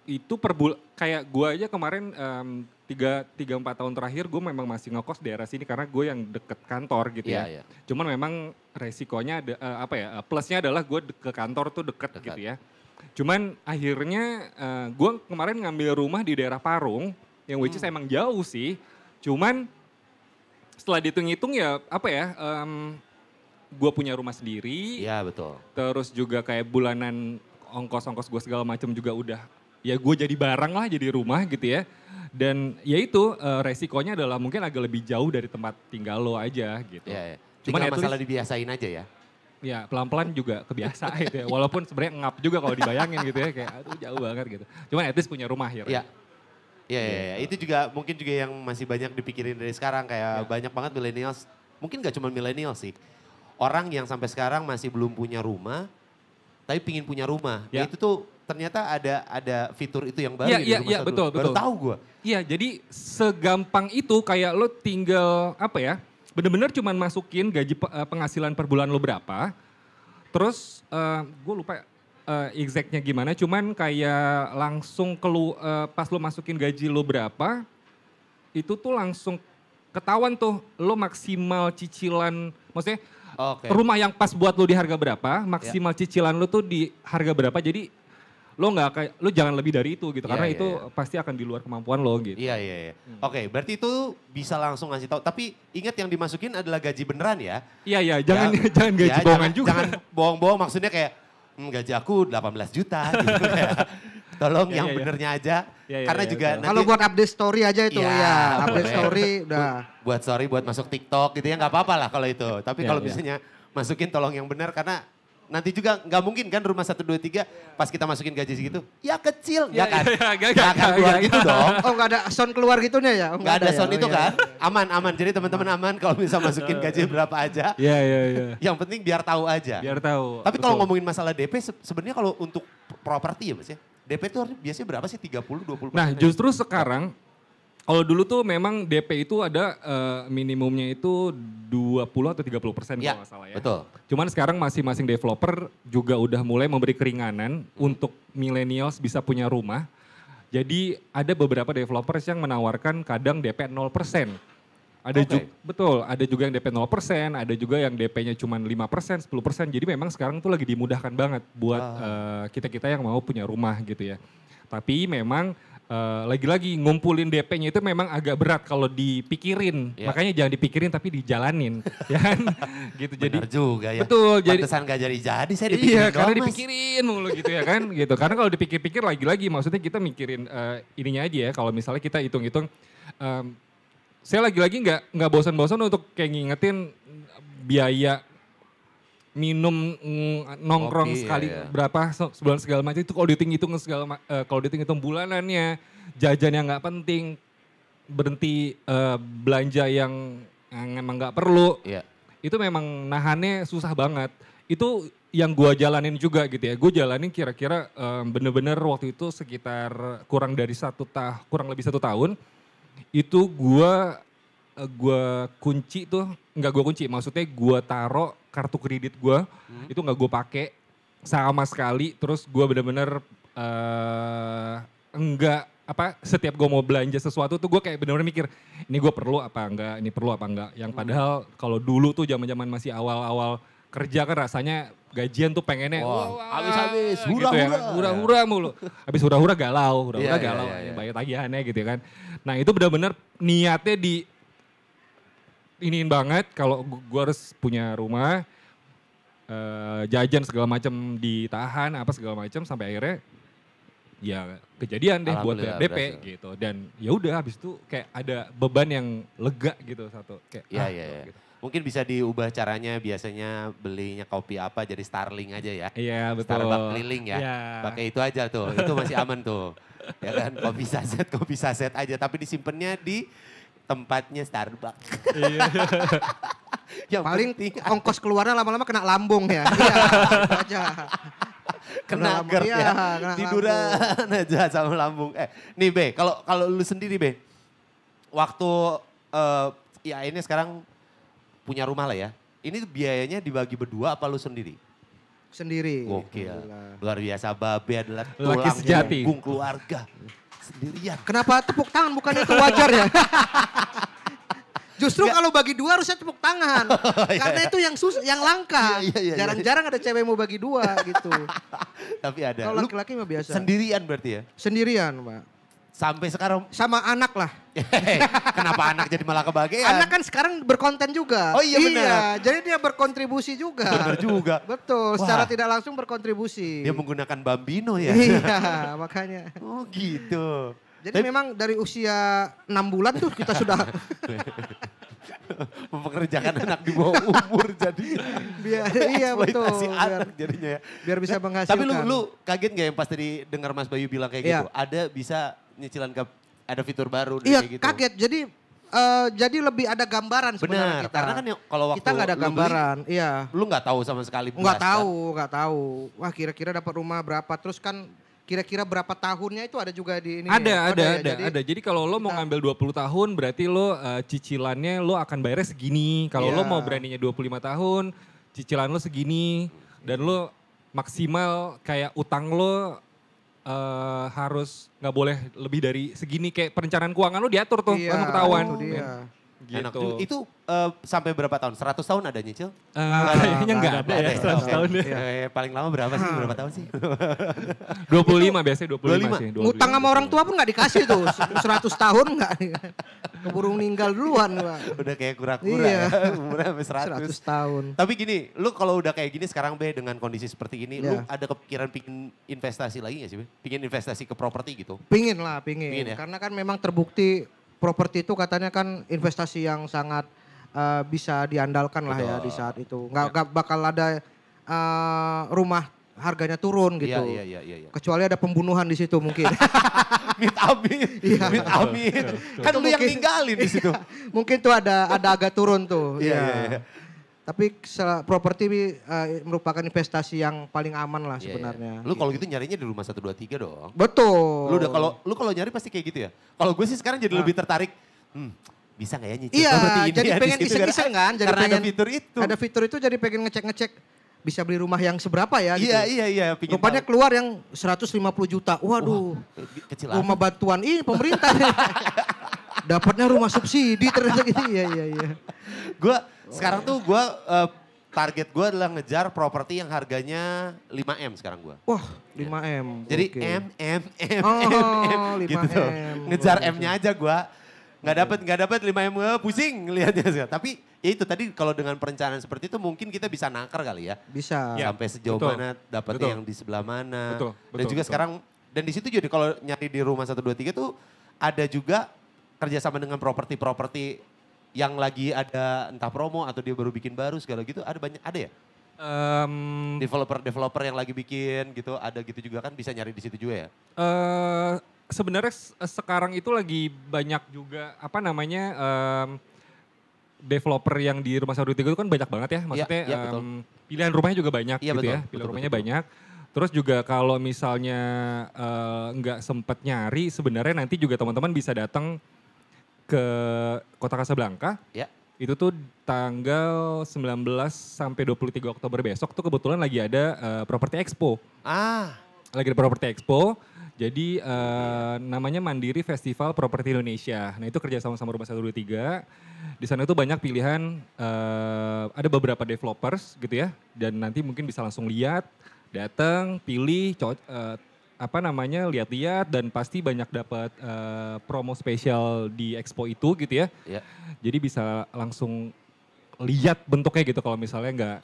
Itu per bulan, kayak gue aja kemarin 3-4 tahun terakhir gue memang masih ngekos daerah sini karena gue yang deket kantor gitu ya. Cuman memang resikonya plusnya adalah gue ke kantor tuh deket gitu ya. Cuman akhirnya gue kemarin ngambil rumah di daerah Parung yang which is emang jauh sih. Cuman setelah dihitung-hitung gue punya rumah sendiri. Iya betul. Terus juga kayak bulanan ongkos-ongkos gue segala macam juga udah ya gue jadi barang lah jadi rumah gitu ya. Dan ya itu resikonya adalah mungkin agak lebih jauh dari tempat tinggal lo aja gitu. Iya. Cuman masalah dibiasain aja ya. Ya pelan-pelan juga kebiasa gitu ya. Walaupun sebenarnya ngap juga kalau dibayangin gitu ya. Kayak aduh jauh banget gitu. Cuman at least punya rumah ya. Iya. Iya. Itu juga mungkin juga yang masih banyak dipikirin dari sekarang. Kayak banyak banget millennials. Mungkin gak cuma millennials sih. Orang yang sampai sekarang masih belum punya rumah, tapi pingin punya rumah. Nah, itu tuh ternyata ada fitur itu yang baru di rumah satu. Betul. Baru tahu gue. Iya, jadi segampang itu kayak lo tinggal bener-bener cuman masukin gaji penghasilan per bulan lo berapa. Terus gue lupa exactnya gimana, cuman kayak langsung pas lo masukin gaji lo berapa, itu tuh langsung ketahuan tuh lo maksimal cicilan, maksudnya rumah yang pas buat lo di harga berapa, maksimal cicilan lo tuh di harga berapa, jadi lo jangan lebih dari itu gitu, karena itu pasti akan di luar kemampuan lo gitu. Iya. Oke, berarti itu bisa langsung ngasih tahu, tapi ingat yang dimasukin adalah gaji beneran ya. Iya, jangan gaji bohongan juga. Jangan bohong-bohong, maksudnya kayak gaji aku 18 juta gitu ya. Tolong yang benernya aja. Karena juga nanti. Kalau buat update story aja itu update story udah. Buat story, buat masuk TikTok gitu ya nggak apa-apa lah kalau itu. Tapi kalau misalnya masukin tolong yang benar karena nanti juga nggak mungkin kan rumah 1, 2, 3 pas kita masukin gaji segitu. Ya kecil, nggak kan? Nggak akan keluar gitu dong. Oh nggak ada sound keluar gitunya ya? Nggak ada sound itu kan. Aman. Jadi teman-teman aman kalau bisa masukin gaji berapa aja. Iya. Yang penting biar tahu aja. Biar tahu. Tapi kalau ngomongin masalah DP sebenarnya kalau untuk properti ya Mas ya. DP itu biasanya berapa sih? 30-20%? Nah justru sekarang, kalau dulu tuh memang DP itu ada minimumnya itu 20 atau 30% kalau nggak salah ya. Betul. Cuman sekarang masing-masing developer juga udah mulai memberi keringanan untuk millennials bisa punya rumah. Jadi ada beberapa developers yang menawarkan kadang DP 0%. Ada juga yang DP 0%, ada juga yang DP-nya cuma 5%, 10%. Jadi memang sekarang tuh lagi dimudahkan banget buat kita-kita yang mau punya rumah gitu ya. Tapi memang lagi-lagi ngumpulin DP-nya itu memang agak berat kalau dipikirin. Makanya jangan dipikirin tapi dijalanin. Ya kan? Gitu. Benar juga ya. Betul. Pantesan gak jadi saya dipikirin Iya karena dipikirin mulu gitu ya kan. Gitu. Karena kalau dipikir-pikir lagi-lagi maksudnya kita mikirin ininya aja ya. Kalau misalnya kita hitung-hitung. Saya lagi-lagi nggak bosan-bosan untuk kayak ngingetin biaya minum nongkrong sekali berapa sebulan segala macam itu kalau dihitung bulanannya, jajan yang nggak penting, berhenti belanja yang emang nggak perlu, itu memang nahannya susah banget. Itu yang gua jalanin juga gitu ya. Gue jalanin kira-kira bener-bener waktu itu sekitar kurang lebih 1 tahun. Itu gua kunci tuh, nggak gua kunci, maksudnya gua taruh kartu kredit gua, itu nggak gua pakai sama sekali. Terus gua bener-bener setiap gua mau belanja sesuatu tuh gua kayak bener-bener mikir, ini gua perlu apa enggak, ini perlu apa enggak. Yang padahal kalau dulu tuh zaman-zaman masih awal-awal kerja kan rasanya gajian tuh pengennya habis-habis, hura-hura mulu. Habis hura-hura galau, bayar tagihannya gitu kan. Nah itu benar-benar niatnya iniin banget kalau gue harus punya rumah, jajan segala macam ditahan, apa segala macam sampai akhirnya ya kejadian deh buat bayar DP gitu. Dan ya udah habis itu kayak ada beban yang lega gitu satu. Kayak, Gitu. Mungkin bisa diubah caranya, biasanya belinya kopi apa jadi Starling aja ya. Iya betul. Starbucks keliling ya. Pakai itu aja tuh, itu masih aman tuh. Ya kan, kopi saset aja. Tapi disimpannya di tempatnya Starbucks. Yang paling ongkos keluarnya lama-lama kena lambung ya. Iya, itu aja. Kena GERD ya, tiduran aja sama lambung. Nih Be, kalau lu sendiri Be, waktu ya ini sekarang punya rumah lah ya. Ini biayanya dibagi berdua apa lu sendiri? Sendiri. Gokil. Luar biasa, Babe adalah tulang punggung keluarga. Sendirian. Kenapa tepuk tangan bukannya itu wajar ya? Justru kalau bagi dua harusnya tepuk tangan. Karena itu yang langka. Jarang-jarang ada cewek mau bagi dua gitu. Tapi ada. Kalau laki-laki mah biasa. Sendirian berarti ya? Sendirian Pak. Sampai sekarang. Sama anak lah. Kenapa anak jadi malah kebahagiaan? Anak kan sekarang berkonten juga. Oh iya benar. Iya, jadi dia berkontribusi juga. Benar juga. Betul, secara tidak langsung berkontribusi. Dia menggunakan Bambino ya? Iya, makanya. Oh gitu. Jadi memang dari usia 6 bulan tuh kita sudah mempekerjakan anak di bawah umur jadi iya betul anak jadinya ya. Biar bisa menghasilkan. Tapi lu kaget gak yang pas tadi dengar Mas Bayu bilang kayak gitu? Ada bisa nyicilan ke ada fitur baru Iya kayak gitu. kaget, jadi lebih ada gambaran sebenarnya kita. Karena kan kalau waktu kita nggak ada gambaran, iya. Lu nggak tahu sama sekali. Nggak tahu. Wah kira-kira dapat rumah berapa, terus kan kira-kira berapa tahunnya itu ada juga di ini. Ada. Jadi kalau lo mau ngambil 20 tahun berarti lo cicilannya lo akan bayarnya segini. Kalau lo mau beraninya 25 tahun, cicilan lo segini. Dan lo maksimal kayak utang lo harus nggak boleh lebih dari segini. Kayak perencanaan keuangan lo diatur tuh, langsung ketahuan. Gitu. Enak juga. Itu sampai berapa tahun? 100 tahun ada nyicil? Kayaknya nggak ada ya 100 tahun ya. Paling lama berapa sih? Berapa tahun sih? 25 biasanya 25 sih. 25. Ngutang sama orang tua pun nggak dikasih tuh. 100 tahun nggak. Keburu meninggal duluan. Pak. Udah kayak kura-kura ya. Umurnya sampai 100 tahun. Tapi gini, lu kalau udah kayak gini sekarang Be dengan kondisi seperti ini, lu ada kepikiran pingin investasi lagi gak sih Be? Pingin investasi ke properti gitu? Pingin ya? Karena kan memang terbukti properti itu katanya kan investasi yang sangat bisa diandalkan lah ya di saat itu. Nggak bakal ada rumah harganya turun gitu. Iya. Kecuali ada pembunuhan di situ mungkin. Amit. Kan lu yang ninggalin di situ. Mungkin tuh ada agak turun tuh. Iya. Tapi properti merupakan investasi yang paling aman lah sebenarnya. Lu kalau gitu nyarinya di rumah 123 dong. Betul. Lu kalau nyari pasti kayak gitu ya. Kalau gue sih sekarang jadi lebih tertarik. Bisa gak ya nyicil? Iya, jadi pengen iseng-iseng kan. Jadi karena pengen, ada fitur itu. Ada fitur itu jadi pengen ngecek-ngecek. Bisa beli rumah yang seberapa ya gitu. Iya. Rupanya keluar yang 150 juta. Waduh. Kecil rumah bantuan ini pemerintah. Dapatnya rumah subsidi ternyata gitu. Iya. Gue sekarang tuh target gue adalah ngejar properti yang harganya 5M sekarang gue. Wah 5M. Jadi okay. M gitu. Ngejar M-nya aja gue. Nggak dapat 5M pusing ngelihatnya. Tapi ya itu tadi kalau dengan perencanaan seperti itu mungkin kita bisa nakar kali ya. Bisa. Sampai sejauh mana dapatnya yang di sebelah mana. Dan juga sekarang dan di situ jadi kalau nyari di rumah 123 tuh ada juga kerjasama dengan properti yang lagi ada entah promo atau dia baru bikin baru segala gitu ada ya? Developer yang lagi bikin gitu ada gitu juga kan bisa nyari di situ juga ya? Sebenarnya sekarang itu lagi banyak juga developer yang di rumah 123 itu kan banyak banget ya. Maksudnya pilihan rumahnya juga banyak gitu ya. Pilihan rumahnya banyak. Terus juga kalau misalnya nggak sempet nyari sebenarnya nanti juga teman-teman bisa datang ke Kota Kasablanka. Ya. Itu tuh tanggal 19 sampai 23 Oktober besok tuh kebetulan lagi ada Property Expo. Lagi ada Property Expo. Jadi namanya Mandiri Festival Properti Indonesia. Nah itu kerja sama Rumah 123. Di sana itu banyak pilihan, ada beberapa developers gitu ya. Dan nanti mungkin bisa langsung lihat, datang, pilih, lihat-lihat dan pasti banyak dapat promo spesial di expo itu gitu ya. Yeah. Jadi bisa langsung lihat bentuknya gitu kalau misalnya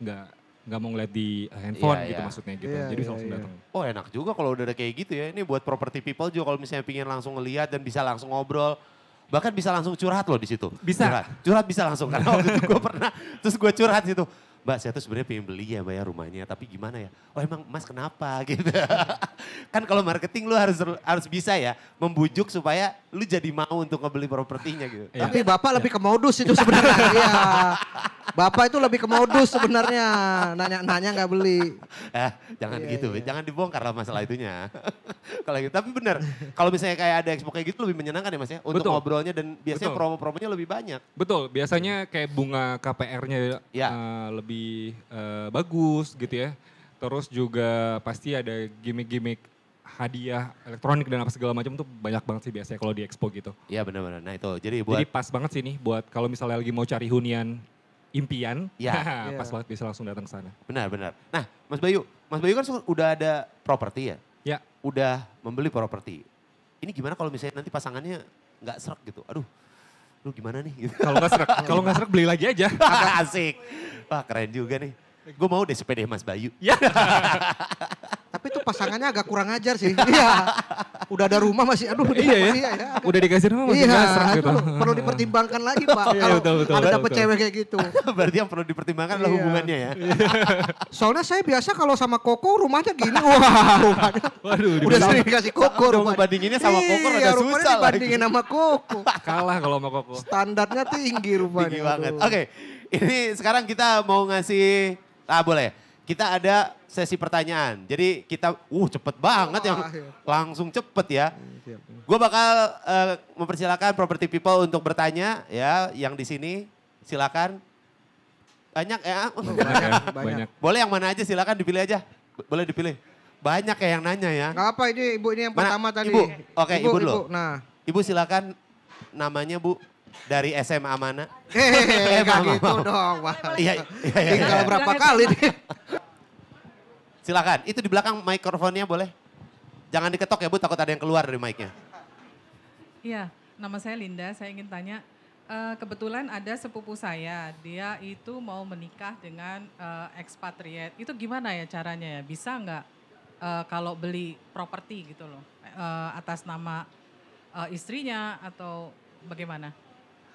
nggak mau ngeliat di handphone gitu maksudnya gitu. Jadi bisa langsung datang. Oh enak juga kalau udah ada kayak gitu ya. Ini buat property people juga kalau misalnya pingin langsung ngelihat dan bisa langsung ngobrol. Bahkan bisa langsung curhat loh di situ. Bisa. Curhat bisa langsung karena waktu itu gue pernah terus gue curhat situ. Mbak saya tuh sebenarnya pengen beli ya Mbak ya rumahnya tapi gimana ya? Oh emang Mas kenapa gitu. Kan kalau marketing lu harus bisa ya membujuk supaya lu jadi mau untuk ngebeli propertinya gitu. Tapi Bapak lebih ke modus itu sebenarnya. Iya. Bapak itu lebih ke modus sebenarnya. Nanya-nanya gak beli. Jangan gitu, jangan dibongkar lah masalah itunya. Kalau gitu, tapi benar. Kalau misalnya kayak ada expo kayak gitu lebih menyenangkan ya Mas ya? Untuk ngobrolnya dan biasanya promo-promonya lebih banyak. Betul, biasanya kayak bunga KPR-nya lebih bagus gitu ya. Terus juga pasti ada gimmick-gimmick hadiah elektronik dan apa segala macam tuh banyak banget sih biasanya kalau di expo gitu. Iya benar-benar. Nah itu jadi pas banget sih nih buat kalau misalnya lagi mau cari hunian impian, pas banget bisa langsung datang ke sana. Benar. Nah Mas Bayu kan udah ada properti ya? Ya. Udah membeli properti. Ini gimana kalau misalnya nanti pasangannya nggak serak gitu? Aduh, lu gimana nih? Kalau nggak serak beli lagi aja. Asik. Wah keren juga nih. Gue mau deh sepeda Mas Bayu. Ya. Tapi itu pasangannya agak kurang ajar sih. Iya. Udah ada rumah masih aduh. Iya ya. Udah dikasih rumah masih ngasrak gitu. Perlu dipertimbangkan lagi Pak. Kalau ada dapet cewek kayak gitu. Berarti yang perlu dipertimbangkan adalah hubungannya ya. Soalnya saya biasa kalau sama Koko rumahnya gini. Wah rumahnya. Waduh. Udah sering dikasih Koko rumahnya. Ngebandinginnya sama Koko rada susah dibandingin sama Koko. Kalah kalau sama Koko. Standarnya tinggi rupanya. Tinggi banget. Oke, ini sekarang kita mau ngasih, boleh. Kita ada sesi pertanyaan. Jadi kita, cepet banget yang langsung cepet ya. Gue bakal mempersilakan property people untuk bertanya ya, yang di sini silakan. Banyak ya? Banyak. Boleh yang mana aja silakan dipilih aja. Boleh dipilih. Banyak ya yang nanya ya. Gak apa ini ibu ini yang pertama tadi. Ibu, oke ibu dulu. Nah. Ibu silakan namanya Bu dari SMA mana? Gak gitu dong. Iya. Tinggal berapa kali nih. Silakan, itu di belakang mikrofonnya boleh. Jangan diketok ya Bu, takut ada yang keluar dari mic-nya. Iya, nama saya Linda, saya ingin tanya. Kebetulan ada sepupu saya, dia itu mau menikah dengan expatriate. Itu gimana ya caranya ya? Bisa nggak kalau beli properti gitu loh, atas nama istrinya atau bagaimana?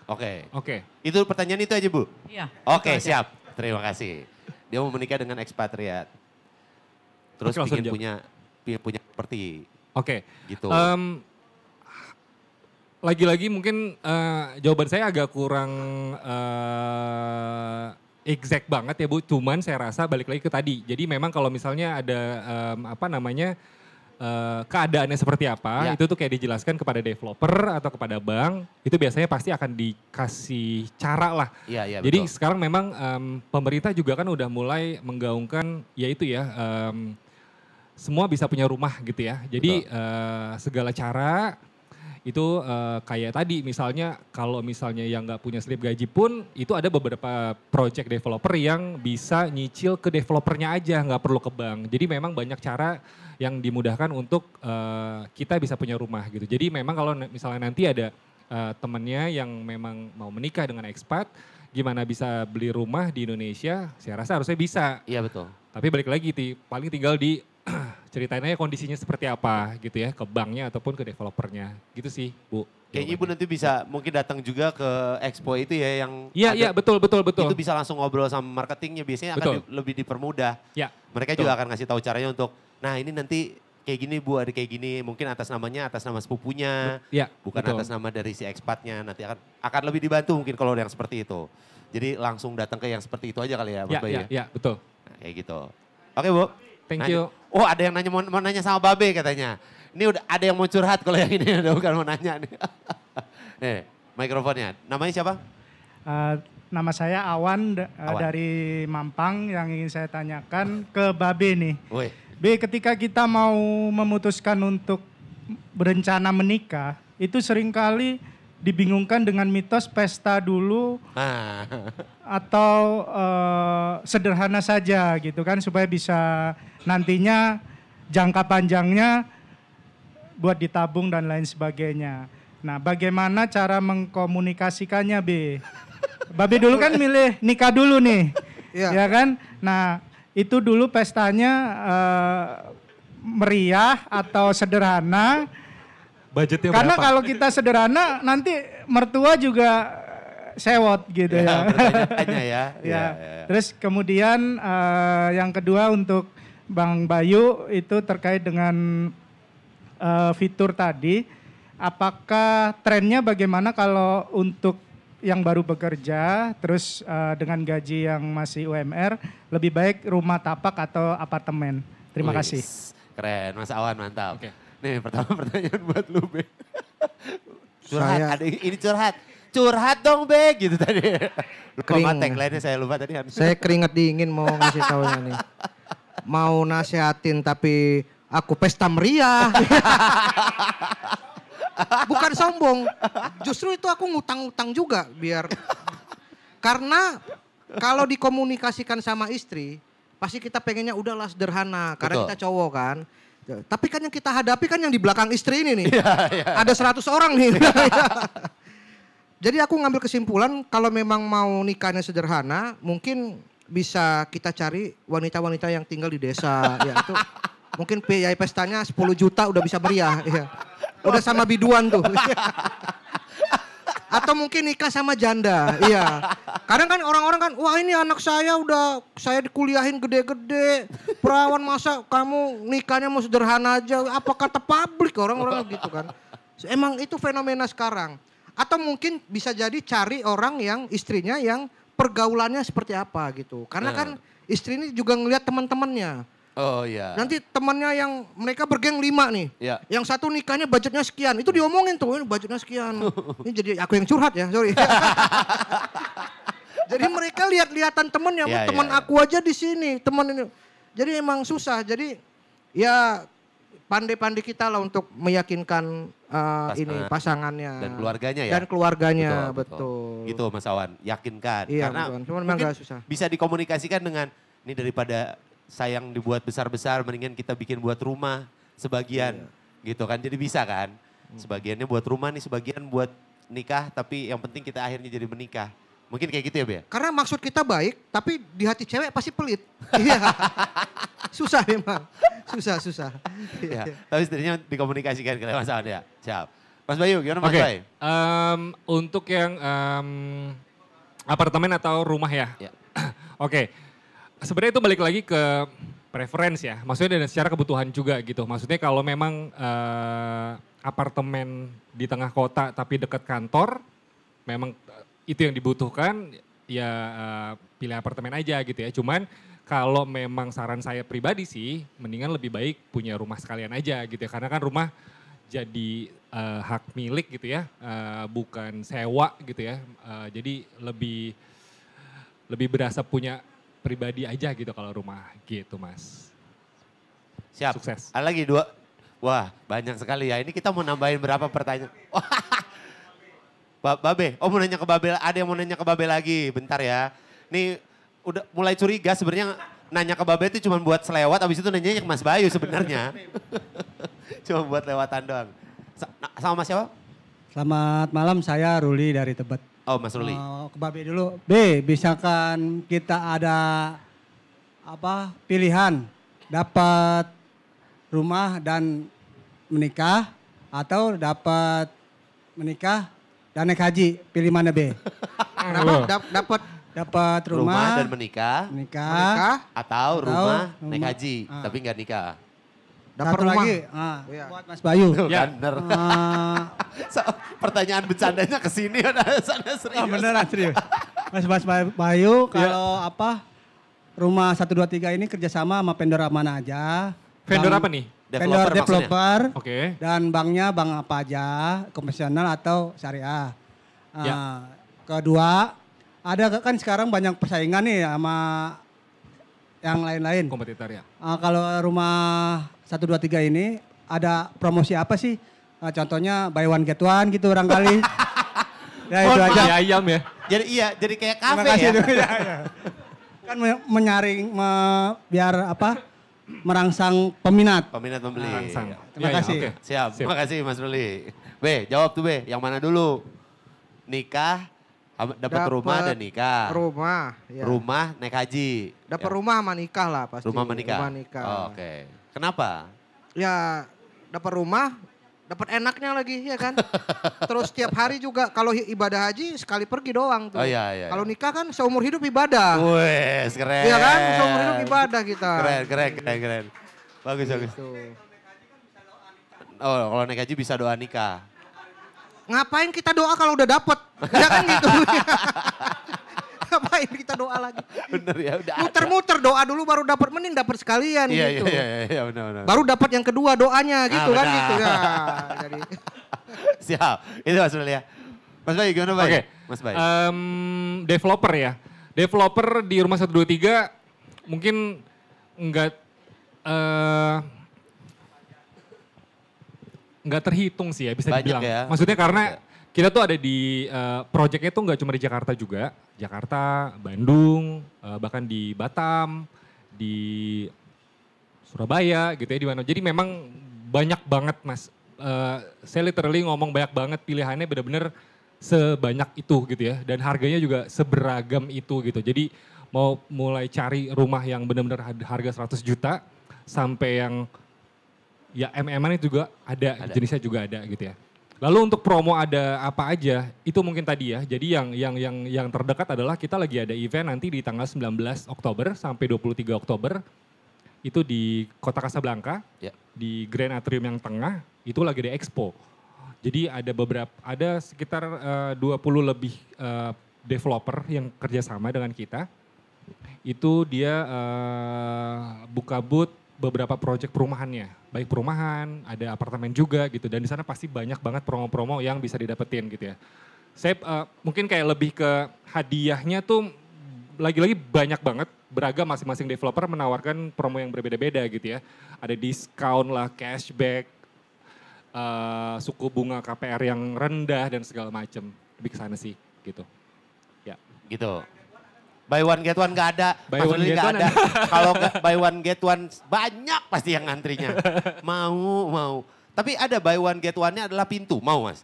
Oke. Itu pertanyaan itu aja Bu? Iya. Oke, siap. Terima kasih. Dia mau menikah dengan ekspatriat. Terus ingin punya properti. Oke. Gitu. Lagi-lagi mungkin jawaban saya agak kurang exact banget ya Bu. Cuman saya rasa balik lagi ke tadi. Jadi memang kalau misalnya ada keadaannya seperti apa, itu tuh kayak dijelaskan kepada developer atau kepada bank, itu biasanya pasti akan dikasih cara lah. Iya, jadi betul. sekarang memang pemerintah juga kan udah mulai menggaungkan semua bisa punya rumah gitu ya. Jadi segala cara itu kayak tadi misalnya kalau misalnya yang nggak punya slip gaji pun itu ada beberapa project developer yang bisa nyicil ke developernya aja, nggak perlu ke bank. Jadi memang banyak cara yang dimudahkan untuk kita bisa punya rumah gitu. Jadi memang kalau misalnya nanti ada temennya yang memang mau menikah dengan expat, gimana bisa beli rumah di Indonesia, saya rasa harusnya bisa. Iya betul. Tapi balik lagi paling tinggal di ceritain aja kondisinya seperti apa gitu ya, ke banknya ataupun ke developernya gitu sih Bu. Kayaknya Ibu nanti bisa mungkin datang juga ke expo itu ya yang Iya betul. Itu bisa langsung ngobrol sama marketingnya, biasanya akan lebih dipermudah. Ya. Mereka juga akan ngasih tahu caranya untuk, nah ini nanti kayak gini Bu, ada kayak gini, mungkin atas namanya atas nama sepupunya, bukan atas nama dari si expatnya, nanti akan lebih dibantu mungkin kalau yang seperti itu. Jadi langsung datang ke yang seperti itu aja kali ya Mas Bayu. Iya betul. Nah, kayak gitu. Oke Bu. Thank you. Oh ada yang nanya mau nanya sama Babe katanya. Ini udah ada yang mau curhat kalau yang ini udah bukan mau nanya nih. Nih mikrofonnya. Namanya siapa? Nama saya Awan, dari Mampang, yang ingin saya tanyakan ke Babe nih. B, ketika kita mau memutuskan untuk berencana menikah, itu seringkali dibingungkan dengan mitos pesta dulu atau sederhana saja gitu kan, supaya bisa nantinya jangka panjangnya buat ditabung dan lain sebagainya. Nah, bagaimana cara mengkomunikasikannya, B? Babe dulu kan milih nikah dulu nih, ya kan? Nah, itu dulu pestanya meriah atau sederhana? Budgetnya karena berapa? Kalau kita sederhana nanti mertua juga sewot gitu ya. Bertanya-tanya ya. Ya. Terus kemudian yang kedua untuk Bang Bayu itu terkait dengan fitur tadi. Apakah trennya bagaimana kalau untuk yang baru bekerja terus dengan gaji yang masih UMR lebih baik rumah tapak atau apartemen? Terima kasih. Keren, Mas Awan mantap. Okay. Nih pertama pertanyaan buat lu Be. Curhat, ini curhat. Curhat dong Be gitu tadi. Lupa tagline-nya saya lupa tadi. Saya keringet dingin mau ngasih taunya nih. Mau nasihatin tapi aku pesta meriah. Bukan sombong, justru itu aku ngutang-ngutang juga biar. Karena kalau dikomunikasikan sama istri, pasti kita pengennya udahlah sederhana. Karena kita cowok kan. Tapi kan yang kita hadapi kan yang di belakang istri ini nih. Ada 100 orang nih. Jadi aku ngambil kesimpulan kalau memang mau nikahnya sederhana, mungkin bisa kita cari wanita-wanita yang tinggal di desa. Ya itu Mungkin biaya pestanya 10 juta udah bisa meriah. Iya. Udah sama biduan tuh. Atau mungkin nikah sama janda, iya. Kadang kan orang-orang kan, wah ini anak saya udah saya dikuliahin gede-gede, perawan masa kamu nikahnya mau sederhana aja, apa kata publik orang-orang gitu kan. Emang itu fenomena sekarang. Atau mungkin bisa jadi cari orang yang istrinya yang pergaulannya seperti apa gitu. Karena kan istri ini juga ngelihat teman-temannya. Oh iya. Nanti temannya yang mereka bergeng 5 nih. Iya. Yang satu nikahnya budgetnya sekian. Itu diomongin tuh, ini budgetnya sekian. Ini jadi aku yang curhat ya, sorry. Jadi mereka lihat-lihatan temennya, teman aku aja di sini, teman ini. Jadi emang susah. Jadi ya pandai-pandai kita lah untuk meyakinkan ini pasangannya. Dan keluarganya ya. Dan keluarganya, betul. Gitu Mas Awan, yakinkan. Iya, Karena cuman memang gak susah. bisa dikomunikasikan dengan, ini daripada sayang dibuat besar-besar, mendingan kita bikin buat rumah sebagian. Gitu kan, jadi bisa kan. Sebagiannya buat rumah nih, sebagian buat nikah, tapi yang penting kita akhirnya jadi menikah. Mungkin kayak gitu ya Be? Karena maksud kita baik, tapi di hati cewek pasti pelit. Iya. Susah memang. Susah. Ya, tapi setidaknya dikomunikasikan ke Mas Awan ya. Siap. Mas Bayu, gimana Mas Bayu? Untuk yang apartemen atau rumah ya? Oke. Sebenarnya itu balik lagi ke preference ya. Maksudnya dan secara kebutuhan juga gitu. Maksudnya kalau memang apartemen di tengah kota tapi dekat kantor, memang itu yang dibutuhkan, ya pilih apartemen aja gitu ya. Cuman kalau memang saran saya pribadi sih, mendingan lebih baik punya rumah sekalian aja gitu ya. Karena kan rumah jadi hak milik gitu ya, bukan sewa gitu ya. Jadi lebih berasa punya pribadi aja gitu kalau rumah gitu Mas. Siap. Sukses. Ada lagi 2. Wah banyak sekali ya. Ini kita mau nambahin berapa pertanyaan. Babe, mau nanya ke Babe, ada yang mau nanya ke Babe lagi, bentar ya. Nih udah mulai curiga sebenarnya nanya ke Babe itu cuma buat selewat, abis itu nanyanya ke Mas Bayu sebenarnya. Cuma buat lewatan doang. Sama Mas siapa? Selamat malam, saya Ruli dari Tebet. Oh Mas Ruli. Ke Babe dulu. B, misalkan kita ada pilihan dapat rumah dan menikah atau dapat menikah dan naik haji, pilih mana B? Dapat rumah dan menikah atau rumah naik haji tapi nggak nikah. Dapat satu rumah lagi buat Mas Bayu. Bener. Pertanyaan bercandanya ke sini sana serius. Beneran serius. Mas Bayu kalau rumah 1 2 3 ini kerjasama sama vendor mana aja? Vendor apa nih? Vendor developer. Oke. Dan banknya bank apa aja, konvensional atau syariah. Kedua, ada kan sekarang banyak persaingan nih sama yang lain-lain. Kompetitor ya. Kalau rumah 1 2 3 ini ada promosi apa sih? Contohnya buy one get one gitu barangkali. Ya itu aja. Ayam ya. Jadi kayak kafe ya. Kan menyaring biar merangsang peminat. Peminat membeli. Merangsang. Terima kasih. Okay. Siap. Terima kasih Mas Ruli. B, jawab tuh B. Yang mana dulu? Nikah, dapat rumah dan nikah. Rumah. Ya. Rumah naik haji. Dapat rumah sama nikah lah pasti. Rumah menikah. Rumah nikah. Oke. Kenapa? Ya dapat rumah, dapat enaknya lagi ya kan. Terus tiap hari juga kalau ibadah haji sekali pergi doang tuh. Oh iya. Kalau nikah kan seumur hidup ibadah. Wes, keren. Iya kan, seumur hidup ibadah kita. Keren. Bagus. Gitu. Oh, kalau naik haji bisa doa nikah. Ngapain kita doa kalau udah dapet? Ya kan gitu. Ngapain kita doa lagi? Bener ya, udah. Muter-muter doa dulu baru dapat, mending dapat sekalian gitu. Iya, benar. Baru dapat yang kedua doanya gitu kan gitu ya. Jadi. Siap, itu Mas Ruli ya. Mas Bayu gimana Bayu? Oke. Mas Bayu. Developer ya. Developer di rumah 1 2 3 mungkin enggak terhitung sih ya bisa Banyak dibilang. ya. Maksudnya karena kita tuh ada di projectnya tuh nggak cuma di Jakarta juga. Jakarta, Bandung, bahkan di Batam, di Surabaya gitu ya di mana. Jadi memang banyak banget Mas. Saya literally ngomong banyak banget pilihannya benar-benar sebanyak itu gitu ya. Dan harganya juga seberagam itu gitu. Jadi mau mulai cari rumah yang benar-benar harga 100 juta sampai yang Ya MM-an itu juga ada, jenisnya juga ada gitu ya. Lalu untuk promo ada apa aja? Itu mungkin tadi ya. Jadi yang terdekat adalah kita lagi ada event nanti di tanggal 19 Oktober sampai 23 Oktober. Itu di Kota Kasablanka, di Grand Atrium yang tengah, itu lagi ada expo. Jadi ada sekitar 20 lebih developer yang kerjasama dengan kita. Itu dia buka booth beberapa proyek perumahannya. Baik perumahan, ada apartemen juga gitu. Dan di sana pasti banyak banget promo-promo yang bisa didapetin gitu ya. Saya mungkin kayak lebih ke hadiahnya tuh lagi-lagi banyak banget. Beragam masing-masing developer menawarkan promo yang berbeda-beda gitu ya. Ada diskon lah, cashback, suku bunga KPR yang rendah dan segala macam. Lebih ke sana sih gitu. Ya. Gitu. Buy one get one gak ada, buy one get one ada. Kalau buy one get one banyak pasti yang ngantrinya. Mau. Tapi ada buy one get one-nya adalah pintu, mau Mas.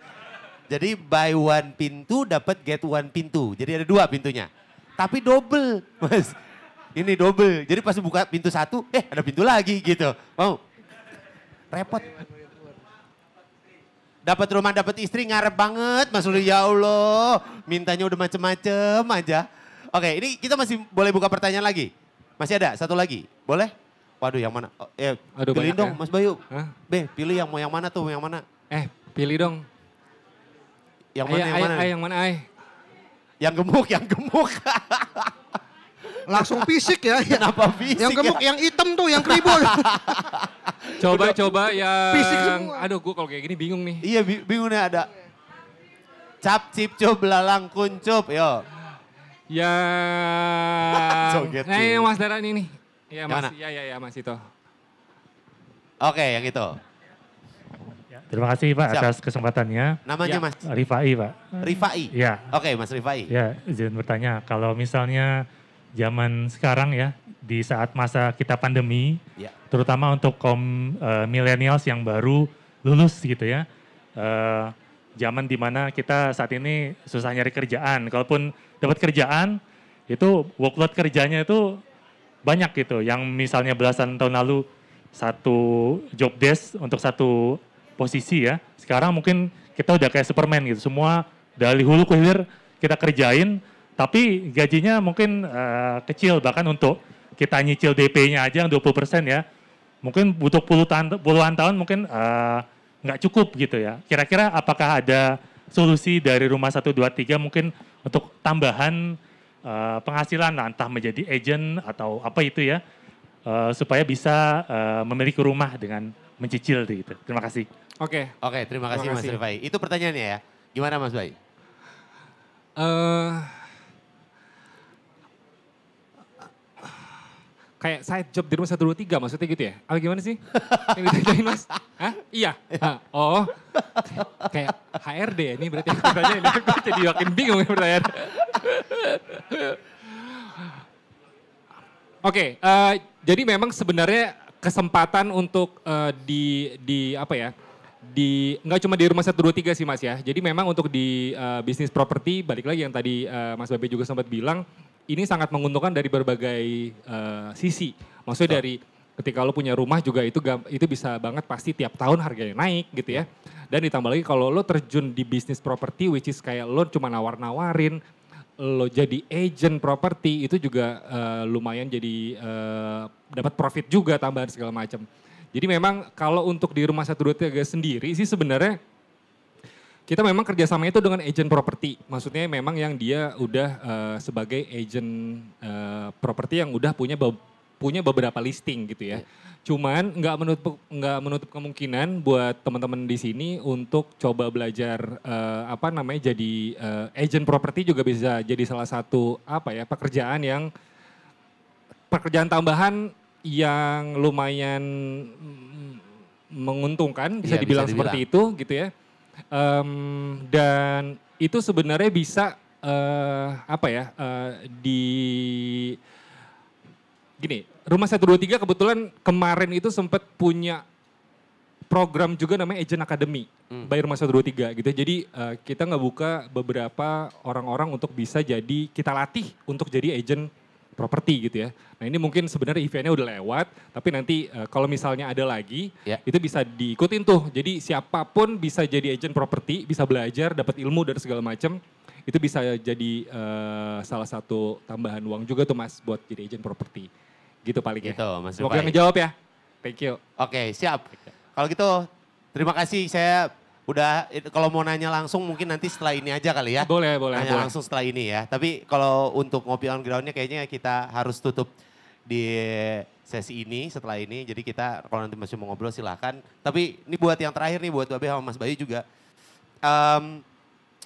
Jadi buy one pintu dapat get one pintu. Jadi ada 2 pintunya. Tapi double, Mas. Ini double. Jadi pas buka pintu 1, ada pintu lagi gitu. Mau? Repot. Dapat rumah, dapat istri ngarep banget Mas Uli, ya Allah. Mintanya udah macem-macem aja. Oke, ini kita masih boleh buka pertanyaan lagi. Masih ada satu lagi, boleh? Waduh, yang mana? Aduh, pilih dong ya. Mas Bayu. Hah? Pilih yang mau yang mana tuh, yang mana? Pilih dong. Yang mana, yang mana? Yang mana, Yang gemuk. Langsung fisik ya. Kenapa fisik Yang gemuk, yang hitam tuh, yang keribut. Coba yang... Fisik semua. Aduh, gue kalau kayak gini bingung nih. Iya, bingung nih ada. Cap, cip, cup, belalang, kuncup, yo. Yang Mas Dara ini nih. Ya Mas, ya Mas itu. Oke, yang itu. Terima kasih Pak atas kesempatannya. Namanya Mas? Rifai Pak. Rifai? Ya. Oke Mas Rifai. Ya, izin bertanya. Kalau misalnya zaman sekarang ya, di saat masa kita pandemi, terutama untuk kaum millennials yang baru lulus gitu ya. Zaman dimana kita saat ini susah nyari kerjaan. Kalaupun dapat kerjaan, itu workload kerjanya itu banyak gitu. Yang misalnya belasan tahun lalu satu job desk untuk satu posisi ya. Sekarang mungkin kita udah kayak Superman gitu. Semua dari hulu ke hilir kita kerjain, tapi gajinya mungkin kecil. Bahkan untuk kita nyicil DP-nya aja yang 20% ya. Mungkin butuh puluhan tahun mungkin nggak cukup gitu ya. Kira-kira apakah ada solusi dari Rumah 123 mungkin untuk tambahan penghasilan, entah menjadi agent atau apa itu ya, supaya bisa memiliki rumah dengan mencicil gitu. Terima kasih. Oke, terima kasih Mas Rifai. Itu pertanyaannya ya. Gimana Mas Bay? Kayak side job di Rumah 123 maksudnya gitu ya? Apa gimana sih? Yang ditanyain Mas? Hah? Iya? Oh, kayak HRD ya ini berarti pertanyaan. Gue jadi makin bingung ya pertanyaan. Oke, jadi memang sebenarnya kesempatan untuk nggak cuma di Rumah 123 sih Mas ya. Jadi memang untuk di bisnis properti, balik lagi yang tadi Mas Babe juga sempat bilang, ini sangat menguntungkan dari berbagai sisi. Maksudnya dari ketika lo punya rumah juga itu bisa banget pasti tiap tahun harganya naik gitu ya. Dan ditambah lagi kalau lo terjun di bisnis properti which is kayak lo cuma nawar-nawarin, lo jadi agent properti itu juga lumayan jadi dapat profit juga tambahan segala macam. Jadi memang kalau untuk di Rumah 123 sendiri sih sebenarnya kita memang kerjasamanya itu dengan agent properti. Maksudnya memang yang dia udah sebagai agent properti yang udah punya beberapa listing gitu ya. Cuman nggak menutup kemungkinan buat teman-teman di sini untuk coba belajar jadi agent properti juga bisa jadi salah satu pekerjaan tambahan yang lumayan menguntungkan bisa dibilang seperti itu gitu ya. Dan itu sebenarnya bisa Rumah 123 kebetulan kemarin itu sempat punya program juga namanya Agent Academy by Rumah 123 gitu. Jadi kita ngebuka beberapa orang-orang untuk bisa kita latih untuk jadi agent properti gitu ya. Nah ini mungkin sebenarnya eventnya udah lewat, tapi nanti kalau misalnya ada lagi, itu bisa diikutin tuh. Jadi siapapun bisa jadi agent properti, bisa belajar, dapat ilmu dan segala macam. Itu bisa jadi salah satu tambahan uang juga tuh Mas buat jadi agent properti. Gitu paling ya. Gitu Mas Semoga ngejawab ya. Thank you. Oke, siap. Kalau gitu terima kasih, saya udah kalau mau nanya langsung mungkin nanti setelah ini aja kali ya. Boleh. Nanya langsung setelah ini ya. Tapi kalau untuk ngopi on groundnya kayaknya kita harus tutup di sesi ini setelah ini. Jadi kita kalau nanti masih mau ngobrol silahkan. Tapi ini buat yang terakhir nih buat Babe sama Mas Bayu juga.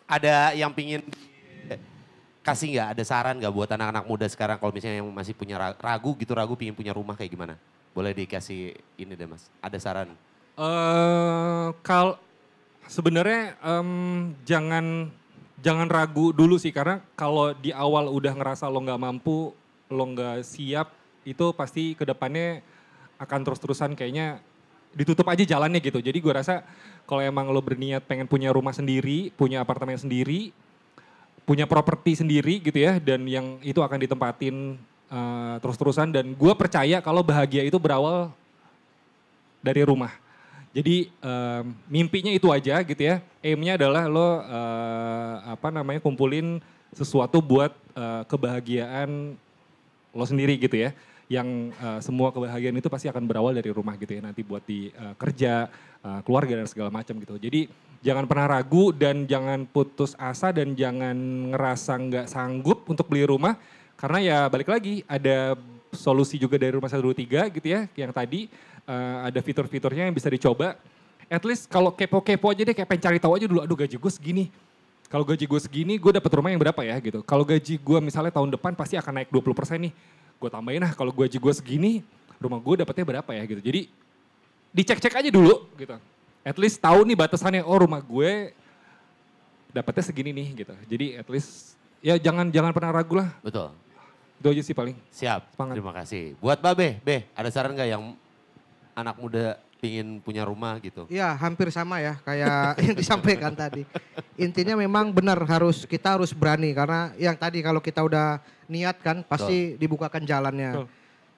Ada yang pingin kasih nggak, ada saran nggak buat anak-anak muda sekarang kalau misalnya yang masih punya ragu pingin punya rumah kayak gimana? Boleh dikasih ini deh Mas, ada saran? Kalau sebenarnya jangan ragu dulu sih, karena kalau di awal udah ngerasa lo nggak mampu, lo nggak siap, itu pasti kedepannya akan terus-terusan kayaknya ditutup aja jalannya gitu. Jadi gue rasa kalau emang lo berniat pengen punya rumah sendiri, punya apartemen sendiri, punya properti sendiri gitu ya, dan yang itu akan ditempatin terus-terusan, dan gue percaya kalau bahagia itu berawal dari rumah. Jadi mimpinya itu aja gitu ya. Aimnya adalah lo kumpulin sesuatu buat kebahagiaan lo sendiri gitu ya. Yang semua kebahagiaan itu pasti akan berawal dari rumah gitu ya. Nanti buat di kerja, keluarga dan segala macam gitu. Jadi jangan pernah ragu dan jangan putus asa dan jangan ngerasa nggak sanggup untuk beli rumah. Karena ya balik lagi ada solusi juga dari rumah 123 gitu ya. Yang tadi ada fitur-fiturnya yang bisa dicoba. At least kalau kepo-kepo aja deh, kayak pengen cari tahu aja dulu, aduh gaji gue segini. Kalau gaji gue segini, gue dapat rumah yang berapa ya gitu. Kalau gaji gue misalnya tahun depan pasti akan naik 20% nih. Gue tambahin kalau gaji gue segini, rumah gue dapatnya berapa ya gitu. Jadi dicek-cek aja dulu gitu. At least tahu nih batasannya, oh rumah gue dapatnya segini nih gitu. Jadi at least ya jangan pernah ragu lah. Betul. Itu aja sih paling. Siap, Semangat. Terima kasih. Buat Babe, ada saran gak yang anak muda pingin punya rumah gitu? Ya hampir sama ya kayak yang disampaikan tadi. Intinya memang benar kita harus berani karena yang tadi kalau kita udah niat kan pasti dibukakan jalannya.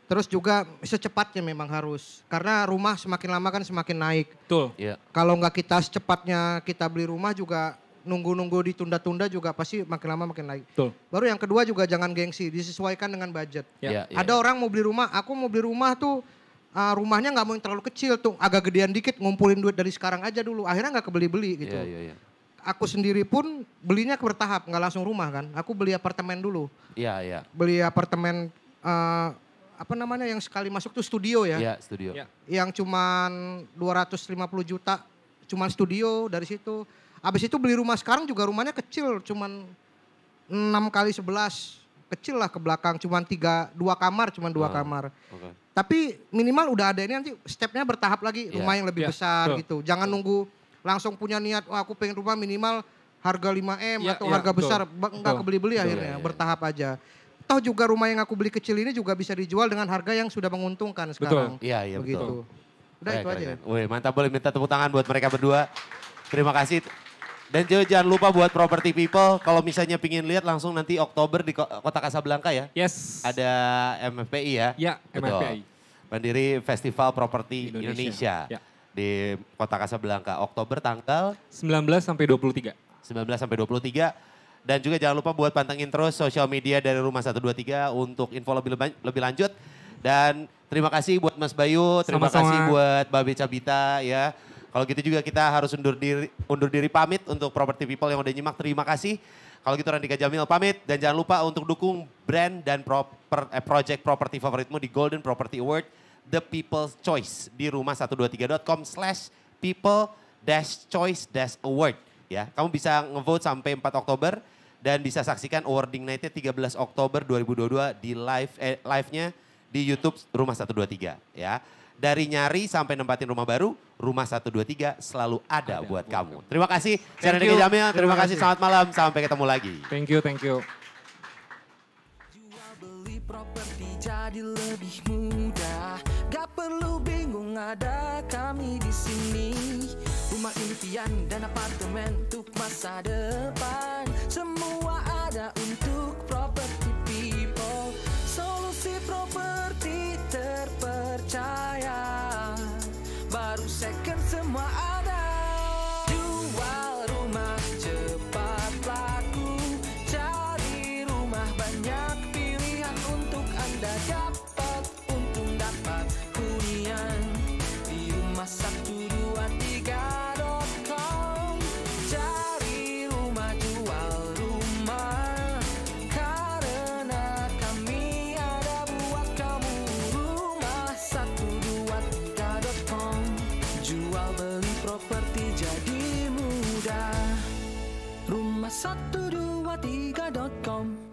Terus juga secepatnya memang harus karena rumah semakin lama kan semakin naik. Betul. Yeah. Kalau nggak kita secepatnya kita beli rumah juga nunggu ditunda-tunda juga pasti makin lama makin naik. Betul. Baru yang kedua juga jangan gengsi, disesuaikan dengan budget. Yeah. Ada orang mau beli rumah, aku mau beli rumah tuh rumahnya nggak mau yang terlalu kecil tuh, agak gedean dikit, ngumpulin duit dari sekarang aja dulu. Akhirnya nggak kebeli-beli gitu. Iya. Aku sendiri pun belinya bertahap, nggak langsung rumah kan. Aku beli apartemen dulu. Iya. Beli apartemen yang sekali masuk tuh studio ya. Iya, studio. Yang cuman 250 juta, cuman studio dari situ. Abis itu beli rumah sekarang juga rumahnya kecil, cuman 6 kali 11. Kecil lah ke belakang, cuman 2 kamar, cuman 2 kamar. Okay. Tapi minimal udah ada ini nanti stepnya bertahap lagi, rumah yang lebih besar gitu. Jangan nunggu langsung punya niat, aku pengen rumah minimal harga 5M atau harga besar. Enggak kebeli-beli akhirnya, bertahap aja. Toh juga rumah yang aku beli kecil ini juga bisa dijual dengan harga yang sudah menguntungkan sekarang. Iya, begitu. Betul. Udah itu aja. Wih, mantap, boleh minta tepuk tangan buat mereka berdua. Terima kasih. Dan jangan lupa buat Property People, kalau misalnya pingin lihat langsung nanti Oktober di Kota Kasablanka ya. Yes. Ada MFPI ya. Ya, MFPI. Pendiri Festival Properti Indonesia. Ya. Di Kota Kasablanka. Oktober tanggal 19 sampai 23. 19 sampai 23. Dan juga jangan lupa buat pantengin terus sosial media dari Rumah 123 untuk info lebih lanjut. Dan terima kasih buat Mas Bayu, terima kasih buat Babe Cabita ya. Kalau gitu juga kita harus undur diri pamit untuk Property People yang udah nyimak. Terima kasih. Kalau gitu Randika Jamil pamit. Dan jangan lupa untuk dukung brand dan project property favoritmu di Golden Property Award. The People's Choice di rumah123.com/people-choice-award. Ya, kamu bisa ngevote sampai 4 Oktober. Dan bisa saksikan awarding night-nya 13 Oktober 2022 di live-nya di YouTube Rumah 123. Ya. Dari nyari sampai nempatin rumah baru, Rumah 123 selalu ada buat kamu. Terima kasih. Saya Randika Jamil, terima kasih. Selamat malam, sampai ketemu lagi. Thank you. Jual beli properti jadi lebih mudah. Gak perlu bingung, ada kami di sini. Rumah impian dan apartemen untuk masa depan. Semua ada untuk Property People. properti terpercaya, baru second semua ada. Jual rumah cepat laku, cari rumah banyak pilihan untuk Anda, dapat untung dapat hunian di rumah123.com. Cari rumah, jual rumah, karena kami ada buat kamu. Rumah123.com, jual beli properti jadi mudah. Rumah123.com.